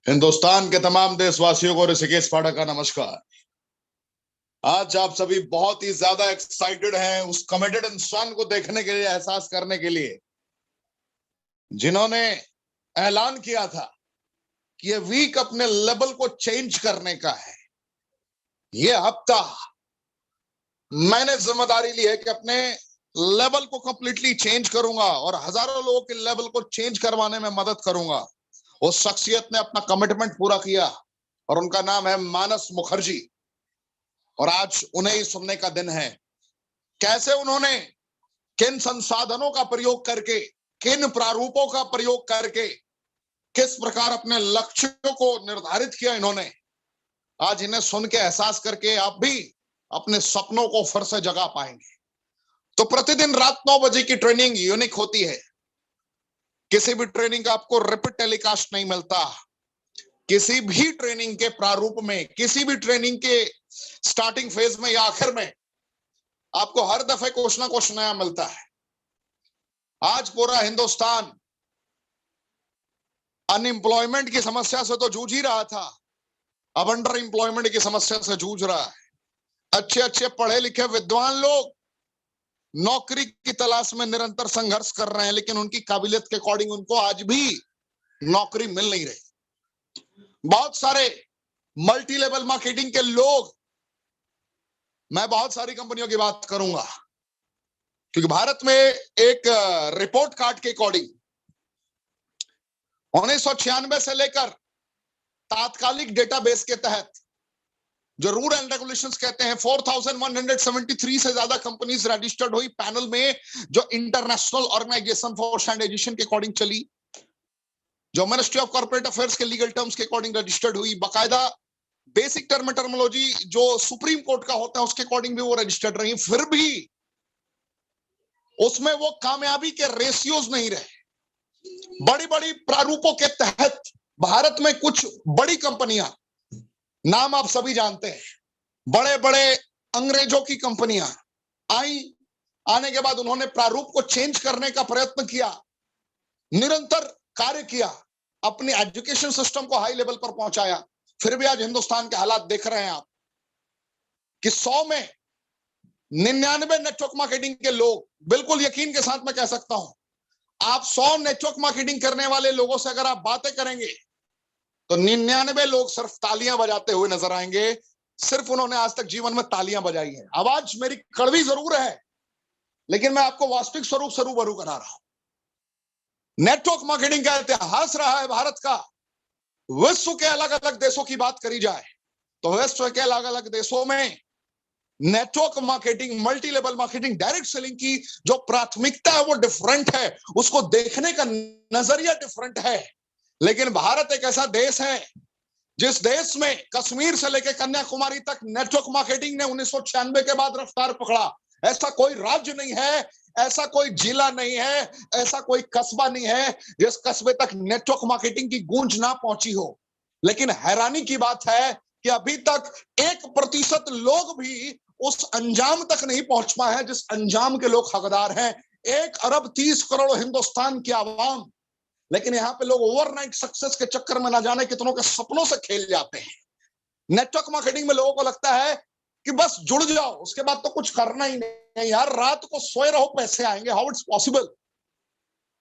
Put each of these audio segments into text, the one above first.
हिंदुस्तान के तमाम देशवासियों को ऋषिकेश पाठक का नमस्कार। आज आप सभी बहुत ही ज्यादा एक्साइटेड हैं उस कमिटेड इंसान को देखने के लिए, एहसास करने के लिए, जिन्होंने ऐलान किया था कि ये वीक अपने लेवल को चेंज करने का है। ये हफ्ता मैंने जिम्मेदारी ली है कि अपने लेवल को कंप्लीटली चेंज करूंगा और हजारों लोगों के लेवल को चेंज करवाने में मदद करूंगा। उस शख्सियत ने अपना कमिटमेंट पूरा किया और उनका नाम है मानस मुखर्जी। और आज उन्हें ही सुनने का दिन है, कैसे उन्होंने किन संसाधनों का प्रयोग करके, किन प्रारूपों का प्रयोग करके, किस प्रकार अपने लक्ष्यों को निर्धारित किया इन्होंने। आज इन्हें सुन के एहसास करके आप भी अपने सपनों को फिर से जगा पाएंगे। तो प्रतिदिन रात 9 बजे की ट्रेनिंग यूनिक होती है। किसी भी ट्रेनिंग का आपको रिपीट टेलीकास्ट नहीं मिलता। किसी भी ट्रेनिंग के प्रारूप में, किसी भी ट्रेनिंग के स्टार्टिंग फेज में या आखिर में आपको हर दफे कुछ ना कुछ नया मिलता है। आज पूरा हिंदुस्तान अनएम्प्लॉयमेंट की समस्या से तो जूझ ही रहा था, अब अंडर एम्प्लॉयमेंट की समस्या से जूझ रहा है। अच्छे अच्छे पढ़े लिखे विद्वान लोग नौकरी की तलाश में निरंतर संघर्ष कर रहे हैं, लेकिन उनकी काबिलियत के अकॉर्डिंग उनको आज भी नौकरी मिल नहीं रही। बहुत सारे मल्टी लेवल मार्केटिंग के लोग, मैं बहुत सारी कंपनियों की बात करूंगा क्योंकि भारत में एक रिपोर्ट कार्ड के अकॉर्डिंग 1996 से लेकर तात्कालिक डेटाबेस के तहत जो रूल एंड रेगुलेशंस कहते हैं, 4173 से ज्यादा कंपनीज रजिस्टर्ड हुई पैनल में, जो इंटरनेशनल ऑर्गेनाइजेशन फॉर स्टैंडर्डाइजेशन के अकॉर्डिंग चली, जो मिनिस्ट्री ऑफ कॉर्पोरेट अफेयर्स के लीगल टर्म्स के अकॉर्डिंग रजिस्टर्ड हुई, बाकायदा बेसिक टर्मिनोलॉजी जो सुप्रीम कोर्ट का होता है उसके अकॉर्डिंग भी वो रजिस्टर्ड रही। फिर भी उसमें वो कामयाबी के रेशियोज नहीं रहे। बड़ी बड़ी प्रारूपों के तहत भारत में कुछ बड़ी कंपनियां, नाम आप सभी जानते हैं, बड़े बड़े अंग्रेजों की कंपनियां आई। आने के बाद उन्होंने प्रारूप को चेंज करने का प्रयत्न किया, निरंतर कार्य किया, अपने एजुकेशन सिस्टम को हाई लेवल पर पहुंचाया। फिर भी आज हिंदुस्तान के हालात देख रहे हैं आप कि 100 में 99 नेटवर्क मार्केटिंग के लोग, बिल्कुल यकीन के साथ मैं कह सकता हूं, आप 100 नेटवर्क मार्केटिंग करने वाले लोगों से अगर आप बातें करेंगे तो 99 लोग सिर्फ तालियां बजाते हुए नजर आएंगे। सिर्फ उन्होंने आज तक जीवन में तालियां बजाई है। आवाज मेरी कड़वी जरूर है, लेकिन मैं आपको वास्तविक स्वरूप से रूबरू करा रहा हूं। नेटवर्क मार्केटिंग का इतिहास रहा है भारत का। विश्व के अलग अलग देशों की बात करी जाए तो विश्व के अलग अलग देशों में network marketing, multi level marketing, direct selling की जो प्राथमिकता है वो डिफरेंट है, उसको देखने का नजरिया डिफरेंट है। लेकिन भारत एक ऐसा देश है जिस देश में कश्मीर से लेकर कन्याकुमारी तक नेटवर्क मार्केटिंग ने 1996 के बाद रफ्तार पकड़ा। ऐसा कोई राज्य नहीं है, ऐसा कोई जिला नहीं है, ऐसा कोई कस्बा नहीं है जिस कस्बे तक नेटवर्क मार्केटिंग की गूंज ना पहुंची हो। लेकिन हैरानी की बात है कि अभी तक 1% लोग भी उस अंजाम तक नहीं पहुंच पाए हैं जिस अंजाम के लोग हकदार हैं। 1 अरब 30 करोड़ हिंदुस्तान की आवाम, लेकिन यहां पे लोग ओवरनाइट सक्सेस के चक्कर में ना जाने कितनों के सपनों से खेल जाते हैं। नेटवर्क मार्केटिंग में लोगों को लगता है कि बस जुड़ जाओ, उसके बाद तो कुछ करना ही नहीं यार, रात को सोए रहो पैसे आएंगे। How it's possible?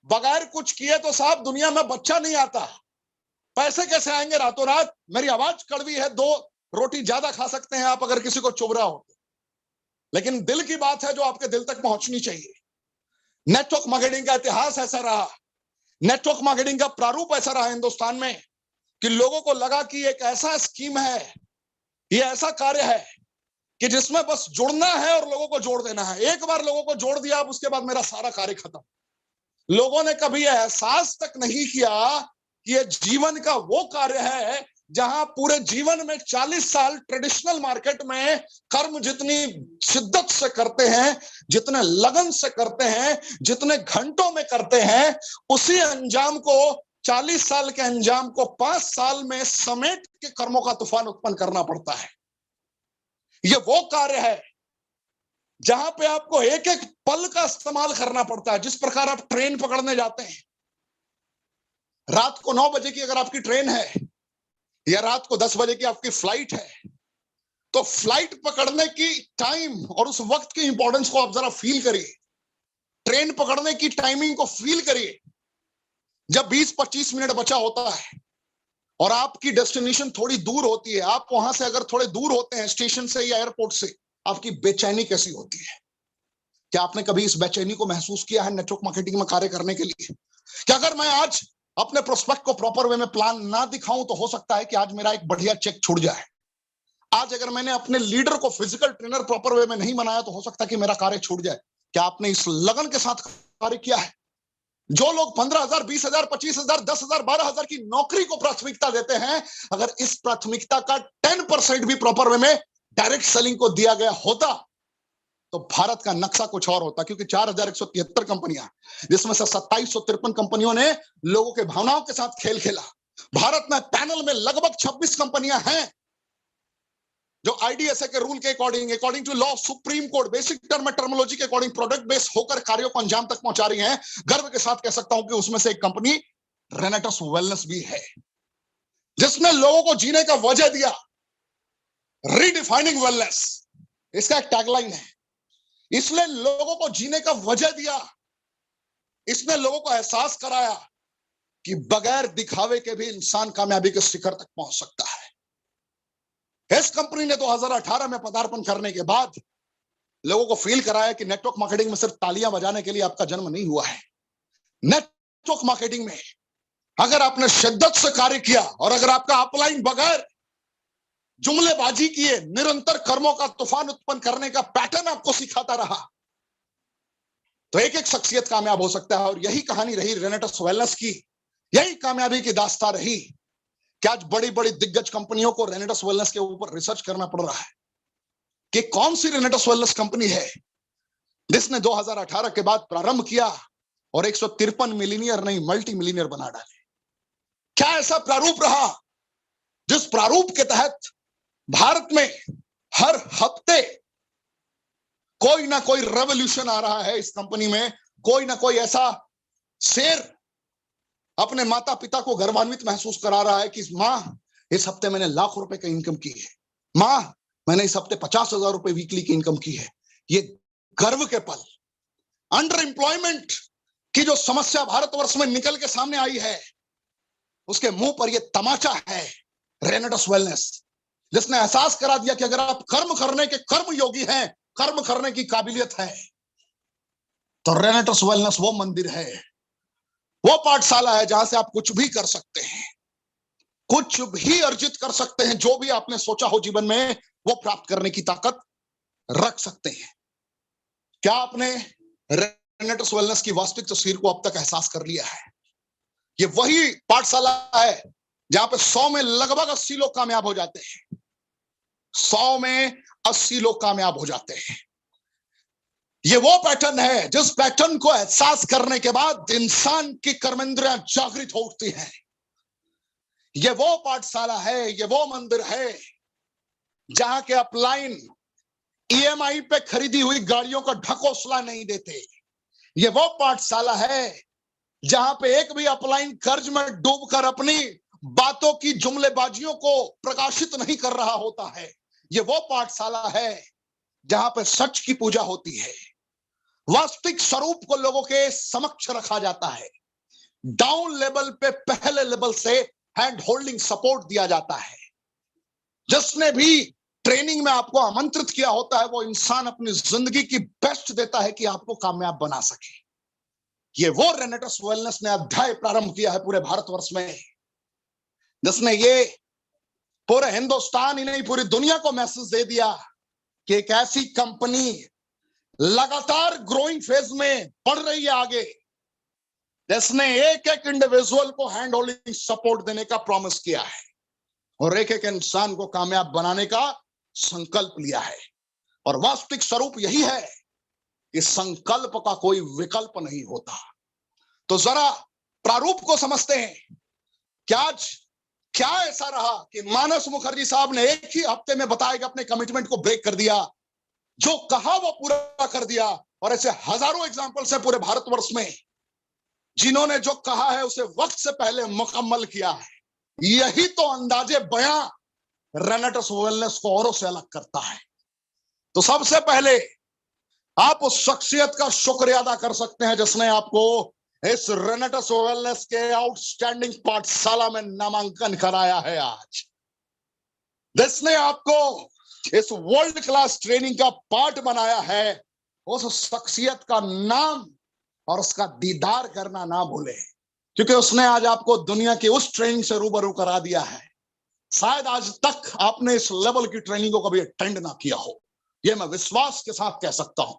बगैर कुछ किए तो साहब दुनिया में बच्चा नहीं आता, पैसे कैसे आएंगे रातों रात? मेरी आवाज कड़वी है, 2 रोटी ज्यादा खा सकते हैं आप अगर किसी को चुभ रहा हो, लेकिन दिल की बात है जो आपके दिल तक पहुंचनी चाहिए। नेटवर्क मार्केटिंग का इतिहास ऐसा रहा, नेटवर्क मार्केटिंग का प्रारूप ऐसा रहा हिंदुस्तान में कि लोगों को लगा कि एक ऐसा स्कीम है, ये ऐसा कार्य है कि जिसमें बस जुड़ना है और लोगों को जोड़ देना है। एक बार लोगों को जोड़ दिया, अब उसके बाद मेरा सारा कार्य खत्म। लोगों ने कभी एहसास तक नहीं किया कि ये जीवन का वो कार्य है जहां पूरे जीवन में 40 साल ट्रेडिशनल मार्केट में कर्म जितनी शिद्दत से करते हैं, जितने लगन से करते हैं, जितने घंटों में करते हैं, उसी अंजाम को, 40 साल के अंजाम को 5 साल में समेट के कर्मों का तूफान उत्पन्न करना पड़ता है। ये वो कार्य है जहां पे आपको एक एक पल का इस्तेमाल करना पड़ता है। जिस प्रकार आप ट्रेन पकड़ने जाते हैं, रात को 9 बजे की अगर आपकी ट्रेन है या रात को 10 बजे की आपकी फ्लाइट है, तो फ्लाइट पकड़ने की टाइम और उस वक्त की इंपॉर्टेंस को आप जरा फील करिए। ट्रेन पकड़ने की टाइमिंग को फील करिए। जब 20-25 मिनट बचा होता है और आपकी डेस्टिनेशन थोड़ी दूर होती है, आप वहां से अगर थोड़े दूर होते हैं स्टेशन से या एयरपोर्ट से, आपकी बेचैनी कैसी होती है? क्या आपने कभी इस बेचैनी को महसूस किया है नेटवर्क मार्केटिंग में कार्य करने के लिए? कि अगर मैं आज अपने प्रोस्पेक्ट को प्रॉपर वे में प्लान ना दिखाऊं तो हो सकता है कि आज मेरा एक बढ़िया चेक छूट जाए। आज अगर मैंने अपने लीडर को फिजिकल ट्रेनर प्रॉपर वे में नहीं बनाया तो हो सकता है कि मेरा कार्य छूट जाए। क्या आपने इस लगन के साथ कार्य किया है? जो लोग 15,000, 20,000, 25,000, 10,000, 12,000 की नौकरी को प्राथमिकता देते हैं, अगर इस प्राथमिकता का 10% भी प्रॉपर वे में डायरेक्ट सेलिंग को दिया गया होता तो भारत का नक्शा कुछ और होता। क्योंकि 4,173 कंपनियां, जिसमें से 2,753 कंपनियों ने लोगों के भावनाओं के साथ खेल खेला। भारत में पैनल में लगभग 26 कंपनियां हैं जो आईडीएसए के रूल के according to law supreme court basic terminology के अकॉर्डिंग प्रोडक्ट बेस होकर कार्यों को अंजाम तक पहुंचा रही हैं। गर्व के साथ कह सकता हूं कि उसमें से एक कंपनी रेनेटस वेलनेस भी है, जिसने लोगों को जीने का वजह दिया। रीडिफाइनिंग वेलनेस इसका एक टैगलाइन है। इसने लोगों को जीने का वजह दिया। इसने लोगों को एहसास कराया कि बगैर दिखावे के भी इंसान कामयाबी के शिखर तक पहुंच सकता है। इस कंपनी ने 2018 में पदार्पण करने के बाद लोगों को फील कराया कि नेटवर्क मार्केटिंग में सिर्फ तालियां बजाने के लिए आपका जन्म नहीं हुआ है। नेटवर्क मार्केटिंग में अगर आपने शिद्दत से कार्य किया और अगर आपका अपलाइन बगैर जुमलेबाजी किए निरंतर कर्मों का तूफान उत्पन्न करने का पैटर्न आपको सिखाता रहा तो एक एक शख्सियत कामयाब हो सकता है। और यही कहानी रही रेनेटस वेलनेस की, यही कामयाबी की दास्तां रही कि आज बड़ी बड़ी दिग्गज कंपनियों को रेनेटस वेलनेस के ऊपर रिसर्च करना पड़ रहा है कि कौन सी रेनेटस वेलनेस कंपनी है जिसने 2018 के बाद प्रारंभ किया और 153 मिलीनियर नहीं मल्टी मिलीनियर बना डाले। क्या ऐसा प्रारूप रहा जिस प्रारूप के तहत भारत में हर हफ्ते कोई ना कोई रेवोल्यूशन आ रहा है? इस कंपनी में कोई ना कोई ऐसा शेर अपने माता पिता को गर्वान्वित महसूस करा रहा है कि मां इस हफ्ते मैंने लाखों रुपए की इनकम की है, मां मैंने इस हफ्ते 50,000 रुपए वीकली की इनकम की है। ये गर्व के पल। अंडर एम्प्लॉयमेंट की जो समस्या भारतवर्ष में निकल के सामने आई है, उसके मुंह पर यह तमाचा है रेनेटस वेलनेस, जिसने एहसास करा दिया कि अगर आप कर्म करने के कर्म योगी हैं, कर्म करने की काबिलियत है, तो रेनेटस वेलनेस वो मंदिर है, वो पाठशाला है जहां से आप कुछ भी कर सकते हैं, कुछ भी अर्जित कर सकते हैं। जो भी आपने सोचा हो जीवन में वो प्राप्त करने की ताकत रख सकते हैं। क्या आपने रेनेटस वेलनेस की वास्तविक तस्वीर को अब तक एहसास कर लिया है? ये वही पाठशाला है जहां पे 100 में लगभग 80 लोग कामयाब हो जाते हैं। 100 में 80 लोग कामयाब हो जाते हैं। ये वो पैटर्न है जिस पैटर्न को एहसास करने के बाद इंसान की कर्मेंद्रियां जागृत हो उठती हैं। ये वो पाठशाला है, ये वो मंदिर है जहां के अपलाइन ईएमआई पे खरीदी हुई गाड़ियों का ढकोसला नहीं देते। ये वो पाठशाला है जहां पे एक भी अपलाइन कर्ज में डूबकर अपनी बातों की जुमलेबाजियों को प्रकाशित नहीं कर रहा होता है। ये वो पाठशाला है जहां पे सच की पूजा होती है, वास्तविक स्वरूप को लोगों के समक्ष रखा जाता है, डाउन लेवल पे पहले लेवल से हैंड होल्डिंग सपोर्ट दिया जाता है। जिसने भी ट्रेनिंग में आपको आमंत्रित किया होता है वो इंसान अपनी जिंदगी की बेस्ट देता है कि आपको कामयाब बना सके। ये वो रेनेटस वेलनेस ने अध्याय प्रारंभ किया है पूरे भारतवर्ष में, जिसने ये पूरे हिंदुस्तान ही नहीं पूरी दुनिया को मैसेज दे दिया कि एक ऐसी कंपनी लगातार ग्रोइंग फेज में बढ़ रही है आगे, जिसने एक एक इंडिविजुअल को हैंड होल्डिंग सपोर्ट देने का प्रॉमिस किया है और एक एक इंसान को कामयाब बनाने का संकल्प लिया है। और वास्तविक स्वरूप यही है कि संकल्प का कोई विकल्प नहीं होता। तो जरा प्रारूप को समझते हैं कि आज क्या ऐसा रहा कि मानस मुखर्जी साहब ने एक ही हफ्ते में बताया कि अपने कमिटमेंट को ब्रेक कर दिया, जो कहा वो पूरा कर दिया। और ऐसे हजारों एग्जांपल्स हैं पूरे भारतवर्ष में जिन्होंने जो कहा है उसे वक्त से पहले मुकम्मल किया है। यही तो अंदाजे बयां रेनेटस वेलनेस को औरों से अलग करता है। तो सबसे पहले आप उस शख्सियत का शुक्रिया अदा कर सकते हैं जिसने आपको इस रेनेटस वेलनेस के आउटस्टैंडिंग पाठशाला में नामांकन कराया है। आज जिसने आपको इस वर्ल्ड क्लास ट्रेनिंग का पार्ट बनाया है, उस शख्सियत का नाम और उसका दीदार करना ना भूले, क्योंकि उसने आज आपको दुनिया की उस ट्रेनिंग से रूबरू करा दिया है। शायद आज तक आपने इस लेवल की ट्रेनिंग को कभी अटेंड ना किया हो, यह मैं विश्वास के साथ कह सकता हूं।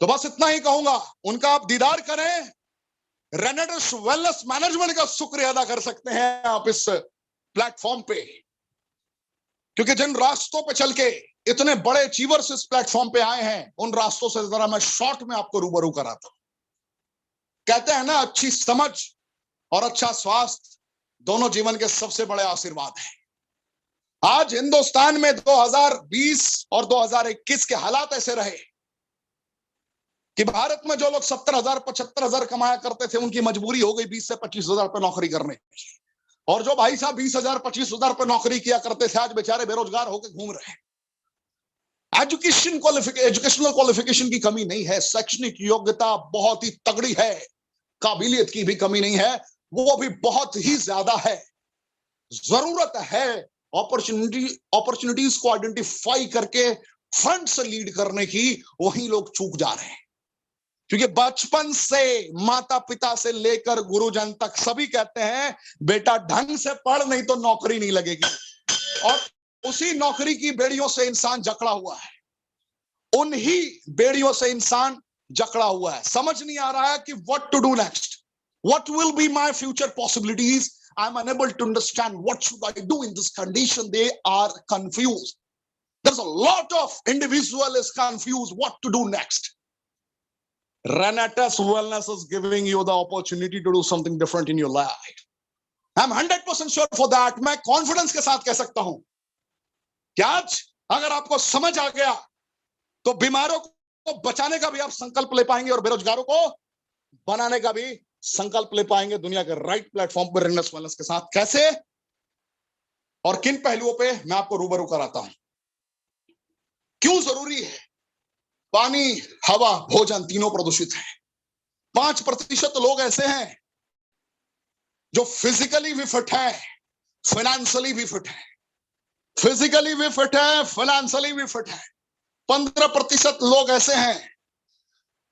तो बस इतना ही कहूंगा, उनका आप दीदार करें। रेनेटस वेलनेस मैनेजमेंट का शुक्रिया अदा कर सकते हैं आप इस प्लेटफॉर्म पे, क्योंकि जिन रास्तों पे चल के इतने बड़े अचीवर्स इस प्लेटफॉर्म पे आए हैं, उन रास्तों से जरा मैं शॉर्ट में आपको रूबरू कराता हूं। कहते हैं ना, अच्छी समझ और अच्छा स्वास्थ्य दोनों जीवन के सबसे बड़े आशीर्वाद हैं। आज हिंदुस्तान में 2020 और 2021 के हालात ऐसे रहे कि भारत में जो लोग 70,000 75,000 कमाया करते थे, उनकी मजबूरी हो गई 20 से 25,000 पर नौकरी करने की। और जो भाई साहब 20,000 25,000 पर नौकरी किया करते थे, आज बेचारे बेरोजगार होकर घूम रहे हैं। एजुकेशनल क्वालिफिकेशन की कमी नहीं है, शैक्षणिक योग्यता बहुत ही तगड़ी है, काबिलियत की भी कमी नहीं है, वो भी बहुत ही ज्यादा है। जरूरत है अपॉर्चुनिटीज को आइडेंटिफाई करके फ्रंट से लीड करने की, वही लोग चूक जा रहे हैं। क्योंकि बचपन से माता पिता से लेकर गुरुजन तक सभी कहते हैं, बेटा ढंग से पढ़ नहीं तो नौकरी नहीं लगेगी। और उसी नौकरी की बेड़ियों से इंसान जकड़ा हुआ है, उन्हीं बेड़ियों से इंसान जकड़ा हुआ है। समझ नहीं आ रहा है कि what to do next, what will be my future possibilities. I am unable to understand what should I do in this condition. They are confused. There is a lot of individual is confused what to do next. Renatus Wellness is giving you the opportunity to do something different in your life. I'm 100% sure for that. मैं confidence के साथ कह सकता हूं कि आज अगर आपको समझ आ गया तो बीमारों को बचाने का भी आप संकल्प ले पाएंगे और बेरोजगारों को बनाने का भी संकल्प ले पाएंगे दुनिया के राइट प्लेटफॉर्म पर रेनेटस वेलनेस के साथ। कैसे और किन पहलुओं पे मैं आपको रूबरू कराता हूं। क्यों जरूरी है? पानी, हवा, भोजन तीनों प्रदूषित हैं। 5% लोग ऐसे हैं जो फिजिकली भी फिट है, फाइनेंशियली भी फिट है। फिजिकली भी फिट है, फाइनेंशियली भी फिट है। 15% लोग ऐसे हैं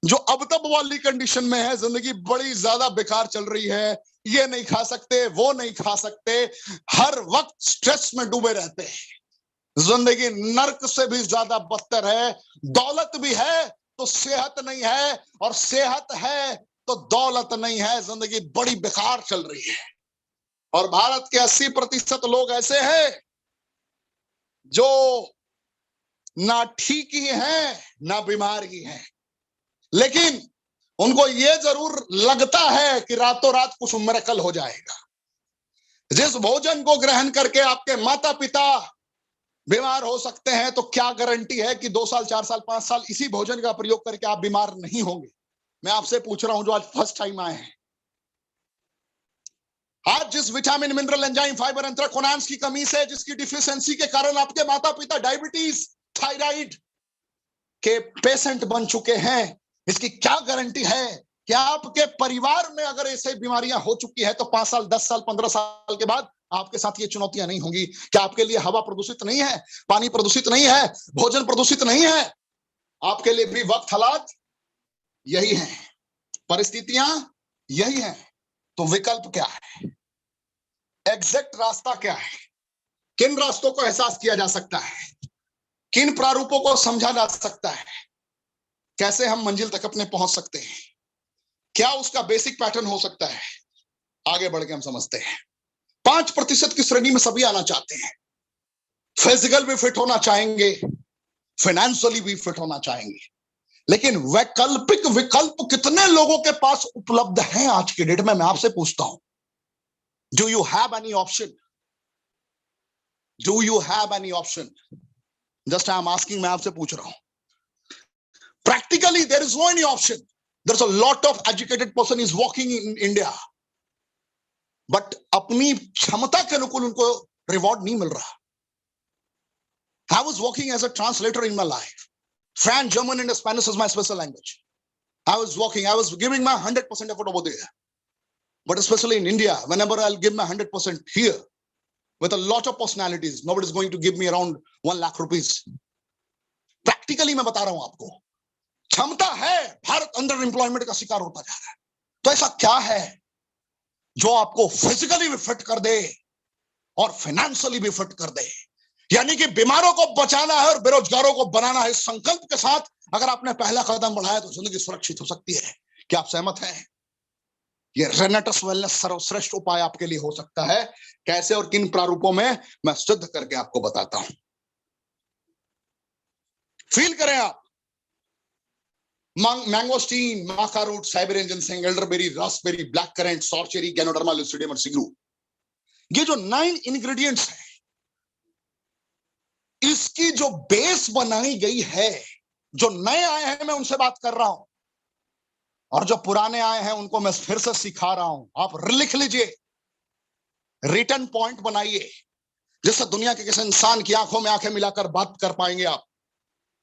जो अब तब वाली कंडीशन में है, जिंदगी बड़ी ज्यादा बेकार चल रही है, ये नहीं खा सकते, वो नहीं खा सकते, हर वक्त स्ट्रेस में डूबे रहते हैं। जिंदगी नर्क से भी ज्यादा बदतर है। दौलत भी है तो सेहत नहीं है, और सेहत है तो दौलत नहीं है। जिंदगी बड़ी बेकार चल रही है। और भारत के 80% लोग ऐसे हैं जो ना ठीक ही हैं ना बीमार ही हैं, लेकिन उनको ये जरूर लगता है कि रातों रात कुछ मिरेकल हो जाएगा। जिस भोजन को ग्रहण करके आपके माता पिता बीमार हो सकते हैं, तो क्या गारंटी है कि 2 साल 4 साल 5 साल इसी भोजन का प्रयोग करके आप बीमार नहीं होंगे? मैं आपसे पूछ रहा हूं जो आज फर्स्ट टाइम आए हैं, आज जिस विटामिन, मिनरल, एंजाइम, फाइबर, एंथ्राकोनान्स की कमी से, जिसकी डिफिशियंसी के कारण आपके माता पिता डायबिटीज, थायराइड के पेशेंट बन चुके हैं, इसकी क्या गारंटी है कि आपके परिवार में अगर ऐसे बीमारियां हो चुकी है तो 5 साल 10 साल 15 साल के बाद आपके साथ ये चुनौतियां नहीं होंगी? क्या आपके लिए हवा प्रदूषित नहीं है, पानी प्रदूषित नहीं है, भोजन प्रदूषित नहीं है? आपके लिए भी वक्त, हालात यही हैं, परिस्थितियां यही हैं। तो विकल्प क्या है? एग्जैक्ट रास्ता क्या है? किन रास्तों को एहसास किया जा सकता है? किन प्रारूपों को समझा जा सकता है? कैसे हम मंजिल तक अपने पहुंच सकते हैं? क्या उसका बेसिक पैटर्न हो सकता है? आगे बढ़ के हम समझते हैं। 5% की श्रेणी में सभी आना चाहते हैं। फिजिकल भी फिट होना चाहेंगे, फाइनेंशियली भी फिट होना चाहेंगे, लेकिन वैकल्पिक विकल्प कितने लोगों के पास उपलब्ध हैं आज के डेट में? मैं आपसे पूछता हूं, do you have any option? Do you have any option? Just I am asking, मैं आपसे पूछ रहा हूं। Practically there is no any option. There's a lot of educated person is walking in India. But अपनी क्षमता के अनुकूल उनको रिवॉर्ड नहीं मिल रहा। I was working as a translator in my life. French, German, and Spanish is my special language. I was giving my 100% effort over there. But especially in India, whenever I'll give my 100% here, with a lot of personalities, nobody's going to give me around 1 lakh rupees. Practically मैं बता रहा हूं आपको, क्षमता है, Bharat under employment का शिकार होता जा रहा है। तो ऐसा क्या है जो आपको फिजिकली भी फिट कर दे और फाइनेंशियली भी फिट कर दे? यानी कि बीमारों को बचाना है और बेरोजगारों को बनाना है। इस संकल्प के साथ अगर आपने पहला कदम बढ़ाया तो जिंदगी सुरक्षित हो सकती है। क्या आप सहमत हैं? ये रेनेटस वेलनेस सर्वश्रेष्ठ उपाय आपके लिए हो सकता है। कैसे और किन प्रारूपों में, मैं सिद्ध करके आपको बताता हूं। फील करें आप, mangosteen, maca root, Siberian ginseng, elderberry, raspberry, black currant, sour cherry, ganoderma, lucidum और सिग्रू, ये जो 9 इंग्रेडिएंट्स हैं, इसकी जो बेस बनाई गई है, जो नए आए हैं मैं उनसे बात कर रहा हूं, और जो पुराने आए हैं उनको मैं फिर से सिखा रहा हूं। आप लिख लीजिए, रिटर्न पॉइंट बनाइए, जिससे दुनिया के किसी इंसान की आंखों में आंखें मिलाकर बात कर पाएंगे आप।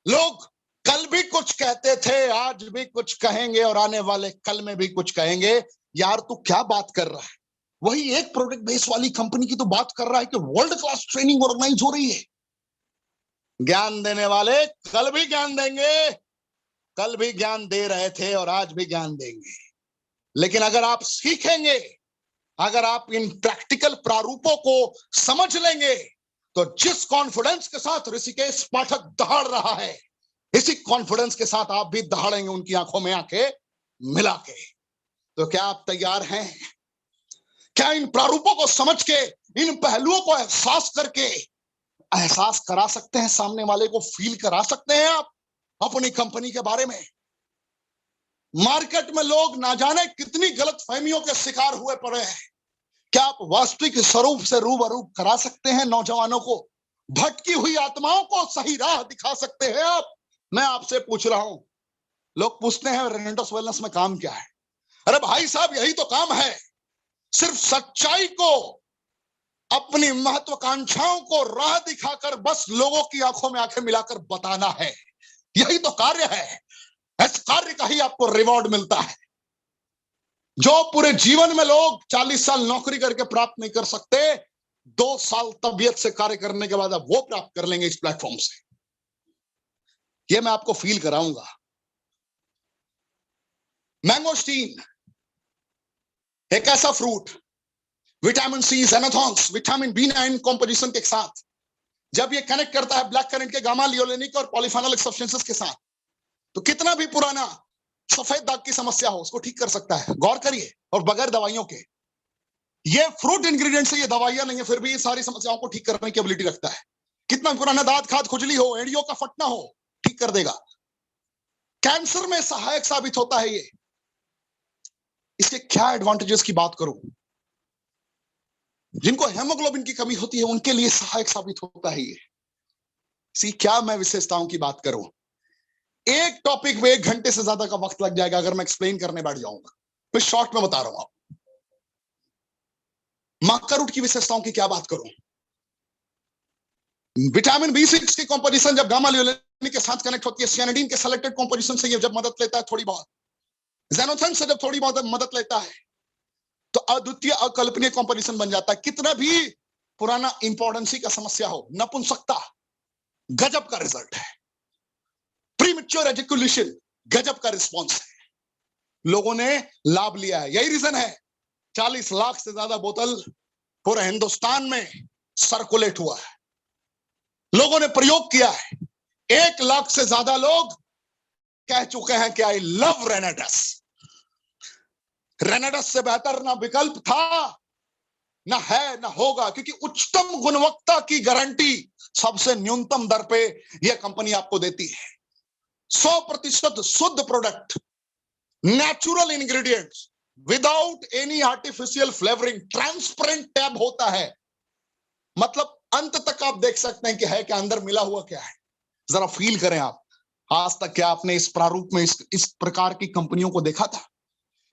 लोग कल भी कुछ कहते थे, आज भी कुछ कहेंगे और आने वाले कल में भी कुछ कहेंगे। यार तू क्या बात कर रहा है? वही एक प्रोडक्ट बेस वाली कंपनी की तो बात कर रहा है कि वर्ल्ड क्लास ट्रेनिंग ऑर्गेनाइज हो रही है। ज्ञान देने वाले कल भी ज्ञान देंगे, कल भी ज्ञान दे रहे थे और आज भी ज्ञान देंगे। लेकिन अगर आप सीखेंगे, अगर आप इन प्रैक्टिकल प्रारूपों को समझ लेंगे, तो जिस कॉन्फिडेंस के साथ ऋषिकेश पाठक दहाड़ रहा है, इसी कॉन्फिडेंस के साथ आप भी दहाड़ेंगे उनकी आंखों में आंखें मिला के। तो क्या आप तैयार हैं? क्या इन प्रारूपों को समझ के, इन पहलुओं को एहसास करके एहसास करा सकते हैं, सामने वाले को फील करा सकते हैं आप अपनी कंपनी के बारे में? मार्केट में लोग ना जाने कितनी गलत फहमियों के शिकार हुए पड़े हैं। क्या आप वास्तविक स्वरूप से रूबरू करा सकते हैं नौजवानों को? भटकी हुई आत्माओं को सही राह दिखा सकते हैं आप? मैं आपसे पूछ रहा हूं। लोग पूछते हैं रेनेटस वेलनेस में काम क्या है? अरे भाई साहब, यही तो काम है। सिर्फ सच्चाई को, अपनी महत्वाकांक्षाओं को राह दिखाकर बस लोगों की आंखों में आंखें मिलाकर बताना है। यही तो कार्य है। इस कार्य का ही आपको रिवॉर्ड मिलता है, जो पूरे जीवन में लोग 40 साल नौकरी करके प्राप्त नहीं कर सकते। 2 साल तबीयत से कार्य करने के बाद आप वो प्राप्त कर लेंगे इस प्लेटफॉर्म से। ये मैं आपको फील कराऊंगा। मैंगोस्टीन एक ऐसा fruit, vitamin C, xanthones, vitamin B9 composition के साथ जब ये कनेक्ट करता है ब्लैक करेंट के गामा लियोलेनिक और पॉलीफेनोलिक सब्सटेंसेस के साथ, तो कितना भी पुराना सफेद दाग की समस्या हो उसको ठीक कर सकता है। गौर करिए, और बगैर दवाइयों के। ये फ्रूट इंग्रेडिएंट्स है, ये दवाइयां नहीं है, फिर भी ये सारी समस्याओं को ठीक करने की एबिलिटी रखता है। कितना पुराना दांत, खाद, खुजली हो, एड़ियों का फटना हो, ठीक कर देगा। कैंसर में सहायक साबित होता है ये। इसके क्या एडवांटेजेस की बात करूं? जिनको हेमोग्लोबिन की कमी होती है उनके लिए सहायक साबित होता है ये। सी क्या मैं विशेषताओं की बात करूं, एक टॉपिक में 1 घंटे से ज्यादा का वक्त लग जाएगा अगर मैं एक्सप्लेन करने बैठ जाऊंगा। मैं शॉर्ट में बता रहा हूं आप। माका रूट की विशेषताओं की क्या बात करूं? विटामिन B6 की कंपोजिशन जब गामा लियोलेनिक के साथ कनेक्ट होती है, सियानिडीन के सेलेक्टेड कंपोजिशन से ये जब मदद लेता है थोड़ी बहुत, ज़ेनाथॉन्स से जब थोड़ी बहुत मदद लेता है, तो अद्वितीय अकल्पनीय कंपोजिशन बन जाता है। कितना भी पुराना इंपॉर्टेंसी का समस्या हो, नपुंसकता, गजब का रिजल्ट है। प्रीमैच्योर एजैकुलेशन, गजब का रिस्पॉन्स है। लोगों ने लाभ लिया है। यही रीजन है 40 लाख से ज्यादा बोतल पूरे हिंदुस्तान में सर्कुलेट हुआ है, लोगों ने प्रयोग किया है। 1 लाख से ज्यादा लोग कह चुके हैं कि आई लव रेनेटस। रेनेटस से बेहतर ना विकल्प था, ना है, ना होगा, क्योंकि उच्चतम गुणवत्ता की गारंटी सबसे न्यूनतम दर पे यह कंपनी आपको देती है। 100% शुद्ध product, natural ingredients, without any artificial flavouring, transparent tab होता है। मतलब अंत तक आप देख सकते हैं कि है क्या, अंदर मिला हुआ क्या है। जरा फील करें आप। आज तक क्या आपने इस प्रारूप में इस प्रकार की कंपनियों को देखा था?